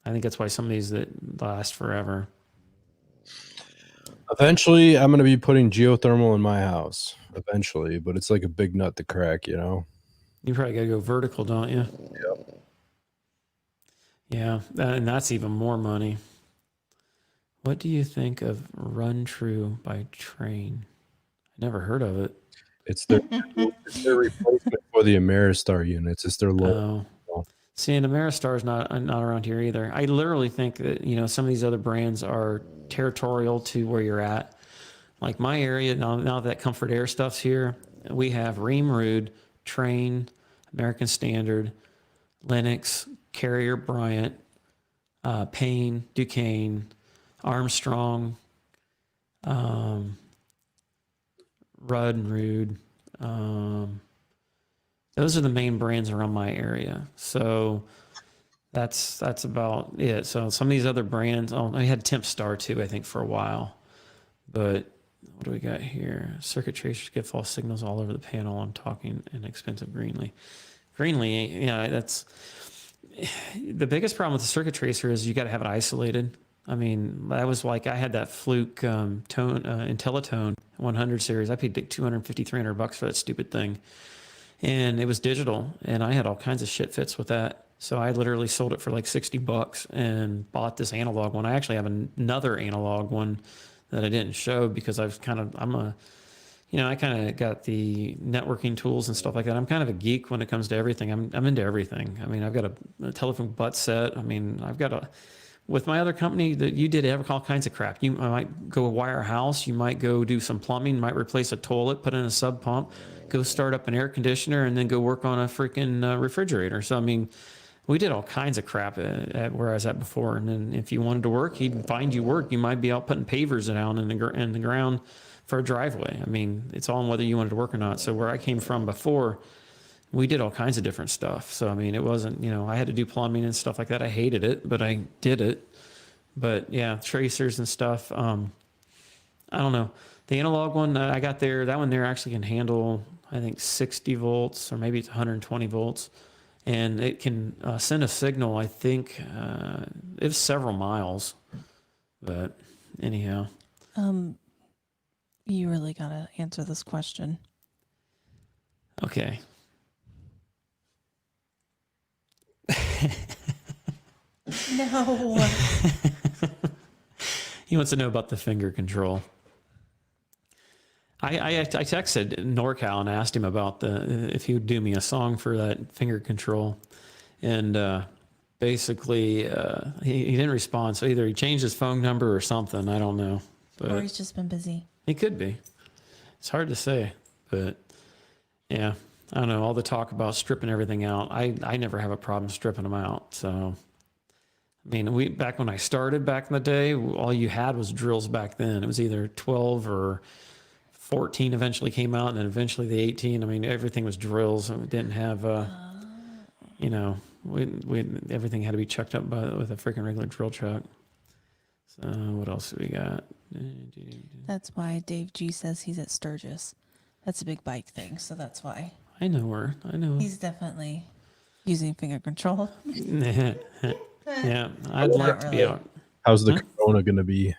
I think that's why some of these that last forever. Eventually, I'm going to be putting geothermal in my house. Eventually, but it's like a big nut to crack, you know? You probably got to go vertical, don't you? Yep. Yeah, and that's even more money. What do you think of Run True by Train? I never heard of it. It's their replacement for the Ameristar units. It's their low. See, and Ameristar is not around here either. I literally think that, you know, some of these other brands are territorial to where you're at. Like my area, now that Comfort Air stuff's here, we have Ream-Rude, Train, American Standard, Lennox, Carrier Bryant, Payne, Duquesne, Armstrong, Rudd and Rude. Those are the main brands around my area. So that's about it. So some of these other brands, I had Temp Star too, I think, for a while. But what do we got here? Circuit tracers get false signals all over the panel. I'm talking inexpensive Greenlee. Greenlee, yeah, that's the biggest problem with the circuit tracer is you got to have it isolated. I mean, that was like, I had that Fluke Intellitone 100 series. I paid like $250, $300 for that stupid thing. And it was digital, and I had all kinds of shit fits with that. So I literally sold it for like $60 and bought this analog one. I actually have another analog one that I didn't show because I kind of got the networking tools and stuff like that. I'm kind of a geek when it comes to everything. I'm into everything. I mean, I've got a telephone butt set. I mean, with my other company that you did all kinds of crap. I might go wire a house. You might go do some plumbing, might replace a toilet, put in a sub pump, go start up an air conditioner, and then go work on a freaking refrigerator. So, I mean, we did all kinds of crap at where I was at before. And then if you wanted to work, he'd find you work. You might be out putting pavers down in the ground for a driveway. I mean, it's all on whether you wanted to work or not. So where I came from before, we did all kinds of different stuff. So, I mean, it wasn't, you know, I had to do plumbing and stuff like that. I hated it, but I did it. But yeah, tracers and stuff. I don't know. The analog one that I got there, that one there actually can handle, I think, 60 volts or maybe it's 120 volts. And it can send a signal, I think, it's several miles. But anyhow. You really got to answer this question. Okay. No. He wants to know about the finger control. I texted NorCal and asked him about if he would do me a song for that finger control, and basically he didn't respond. So either he changed his phone number or something. I don't know. But Or he's just been busy. he could be. It's hard to say, but yeah, I don't know. All the talk about stripping everything out, I never have a problem stripping them out. So, I mean, back when I started back in the day, all you had was drills back then. It was either 12 or 14 eventually came out, and then eventually the 18. I mean, everything was drills. We didn't have, you know, everything had to be chucked up with a freaking regular drill chuck. So what else do we got? That's why Dave G says he's at Sturgis. That's a big bike thing, so that's why. I know her. I know. He's definitely using finger control. Yeah, I'd like to be really. out. How's the Corona going to be?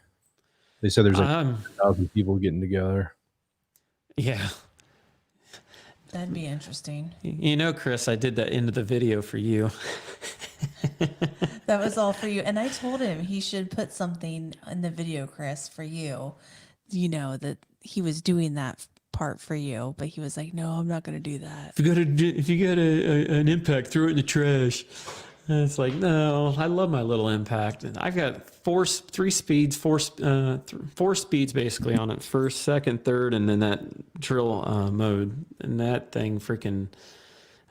They said there's like 1,000 people getting together. Yeah. That'd be interesting. You know, Chris, I did that into the video for you. That was all for you. And I told him he should put something in the video, Chris, for you. You know, that he was doing that part for you, but he was like, no, I'm not going to do that. If you got an impact, throw it in the trash. And it's like, no, I love my little impact. And I've got four speeds basically on it. First, second, third, and then that drill mode. And that thing freaking,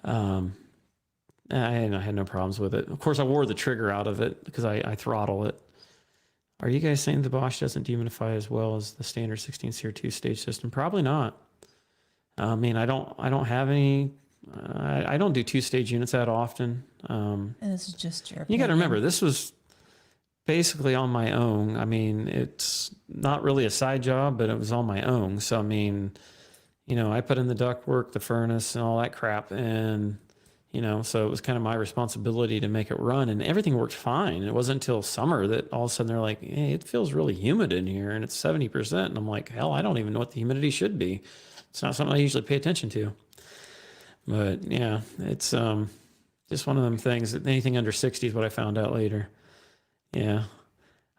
I had no problems with it. Of course, I wore the trigger out of it because I throttle it. Are you guys saying the Bosch doesn't dehumidify as well as the standard 16 SEER 2-stage system? Probably not. I mean, I don't have any. I don't do 2-stage units that often. And this is just your You opinion. got to remember, this was basically on my own. I mean, it's not really a side job, but it was on my own. So, I mean, you know, I put in the ductwork, the furnace, and all that crap. And, you know, so it was kind of my responsibility to make it run. And everything worked fine. It wasn't until summer that all of a sudden they're like, hey, it feels really humid in here. And it's 70%. And I'm like, hell, I don't even know what the humidity should be. It's not something I usually pay attention to. But, yeah, it's just one of them things that anything under 60 is what I found out later. Yeah.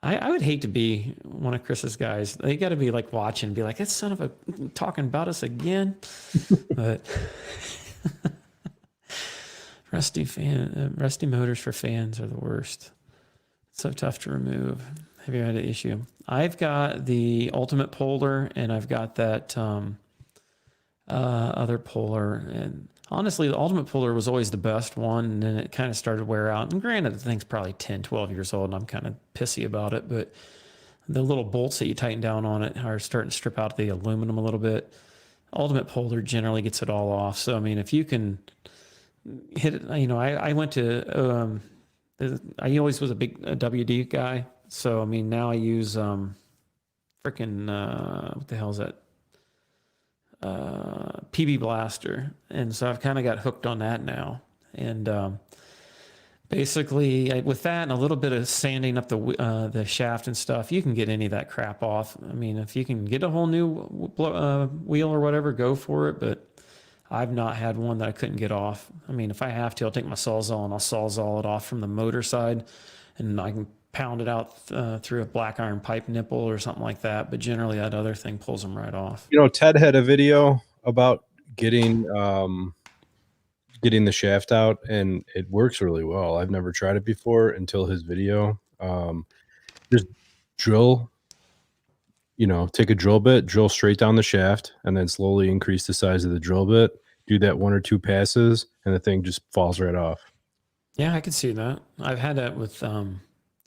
I would hate to be one of Chris's guys. They got to be like watching, be like, that son of a talking about us again. But rusty motors for fans are the worst. It's so tough to remove. Have you had an issue? I've got the Ultimate Polar, and I've got that other Polar. And honestly, the Ultimate Polar was always the best one, and then it kind of started to wear out. And granted, the thing's probably 10, 12 years old, and I'm kind of pissy about it, but the little bolts that you tighten down on it are starting to strip out the aluminum a little bit. Ultimate Polar generally gets it all off. So, I mean, if you can hit it, you know, I went to, I always was a big WD guy. So, I mean, now I use freaking, what the hell is that? PB Blaster. And so I've kind of got hooked on that now. And basically with that and a little bit of sanding up the shaft and stuff, you can get any of that crap off. I mean, if you can get a whole new wheel or whatever, go for it. But I've not had one that I couldn't get off. I mean, if I have to, I'll take my Sawzall and I'll Sawzall it off from the motor side, and I can pound it out through a black iron pipe nipple or something like that. But generally that other thing pulls them right off. You know, Ted had a video about getting the shaft out, and it works really well. I've never tried it before until his video. Just drill, you know, take a drill bit, drill straight down the shaft, and then slowly increase the size of the drill bit. Do that 1 or 2 passes, and the thing just falls right off. Yeah, I can see that. I've had that with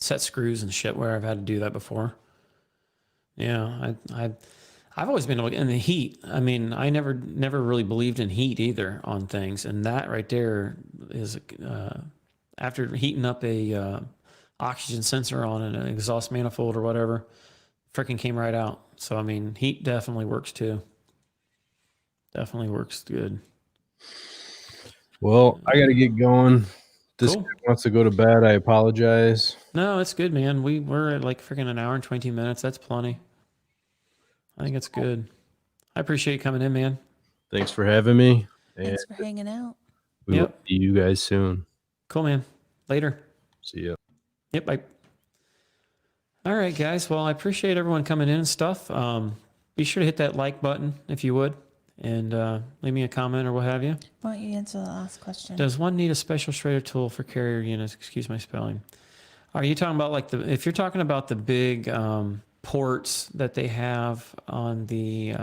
set screws and shit where I've had to do that before. Yeah, I've always been in the heat. I mean, I never really believed in heat either on things, and that right there is after heating up a oxygen sensor on an exhaust manifold or whatever, freaking came right out. So I mean, heat definitely works too. Definitely works good. Well, I got to get going. This Cool. guy wants to go to bed. I apologize. No, it's good, man. We're at like freaking an hour and 20 minutes. That's plenty. I think it's good. I appreciate you coming in, man. Thanks for having me. And Thanks for hanging out. we will Yep. see you guys soon. Cool, man. Later. See ya. Yep. Bye. All right, guys. Well, I appreciate everyone coming in and stuff. Be sure to hit that like button if you would, and leave me a comment or what have you. Why don't you answer the last question? Does one need a special shredder tool for carrier units? Excuse my spelling. Are you talking about like if you're talking about the big ports that they have on the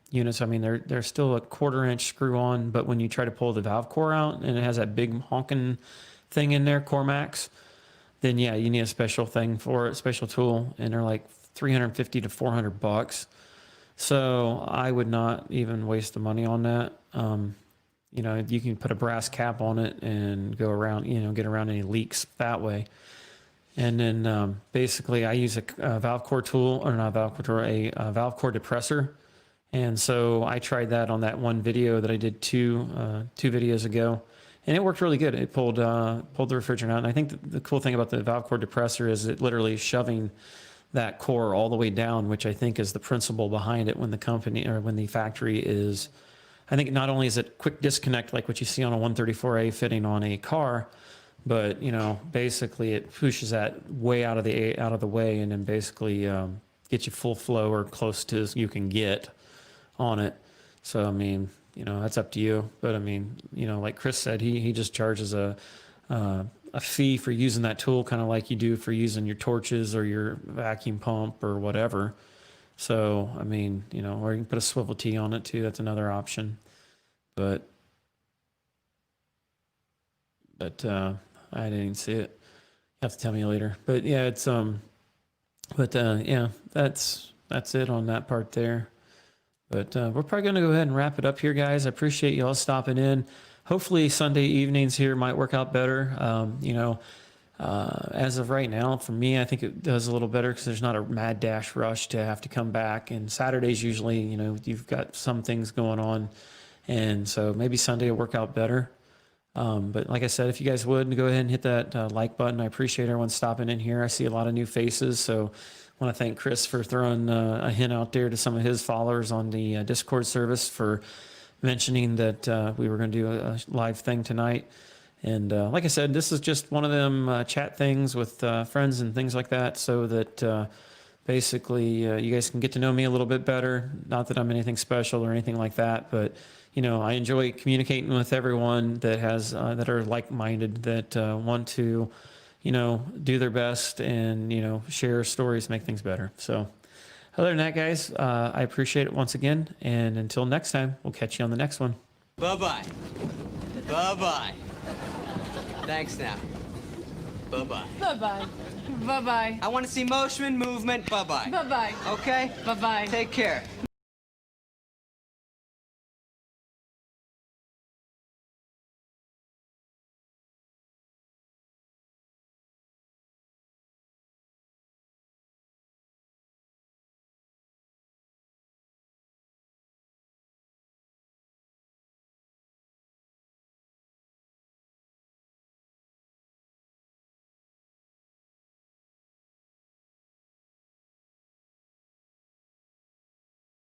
units? I mean, they're still a 1/4-inch screw on, but when you try to pull the valve core out and it has that big honking thing in there, Core Max, then yeah, you need a special thing for it, special tool, and they're like $350 to $400. So I would not even waste the money on that. You know, you can put a brass cap on it and go around, you know, get around any leaks that way. And then basically I use a valve core tool, or not a valve core tool, a valve core depressor. And so I tried that on that one video that I did two videos ago, and it worked really good. It pulled the refrigerant out. And I think the cool thing about the valve core depressor is it literally shoving that core all the way down, which I think is the principle behind it when the company or when the factory is, I think not only is it quick disconnect like what you see on a 134A fitting on a car, but you know, basically it pushes that way out of the way, and then basically get you full flow or close to as you can get on it. So I mean, you know, that's up to you. But I mean, you know, like Chris said, he just charges a fee for using that tool, kind of like you do for using your torches or your vacuum pump or whatever. So, I mean, you know, or you can put a swivel tee on it too. That's another option. But but I didn't see it. You have to tell me later. But yeah, it's yeah, that's it on that part there. But we're probably going to go ahead and wrap it up here, guys. I appreciate you all stopping in. Hopefully Sunday evenings here might work out better. You know, as of right now, for me, I think it does a little better because there's not a mad dash rush to have to come back. And Saturdays usually, you know, you've got some things going on, and so maybe Sunday will work out better. But like I said, if you guys would go ahead and hit that like button, I appreciate everyone stopping in here. I see a lot of new faces, so I want to thank Chris for throwing a hint out there to some of his followers on the Discord service for mentioning that we were going to do a live thing tonight. And like I said, this is just one of them chat things with friends and things like that, so that basically you guys can get to know me a little bit better. Not that I'm anything special or anything like that, but you know, I enjoy communicating with everyone that has that are like-minded, that want to, you know, do their best and, you know, share stories, make things better. So other than that, guys, I appreciate it once again. And until next time, we'll catch you on the next one. Bye-bye. Bye-bye. Thanks now. Bye-bye. Bye-bye. Bye-bye. I want to see motion, movement. Bye-bye. Bye-bye. Okay? Bye-bye. Take care.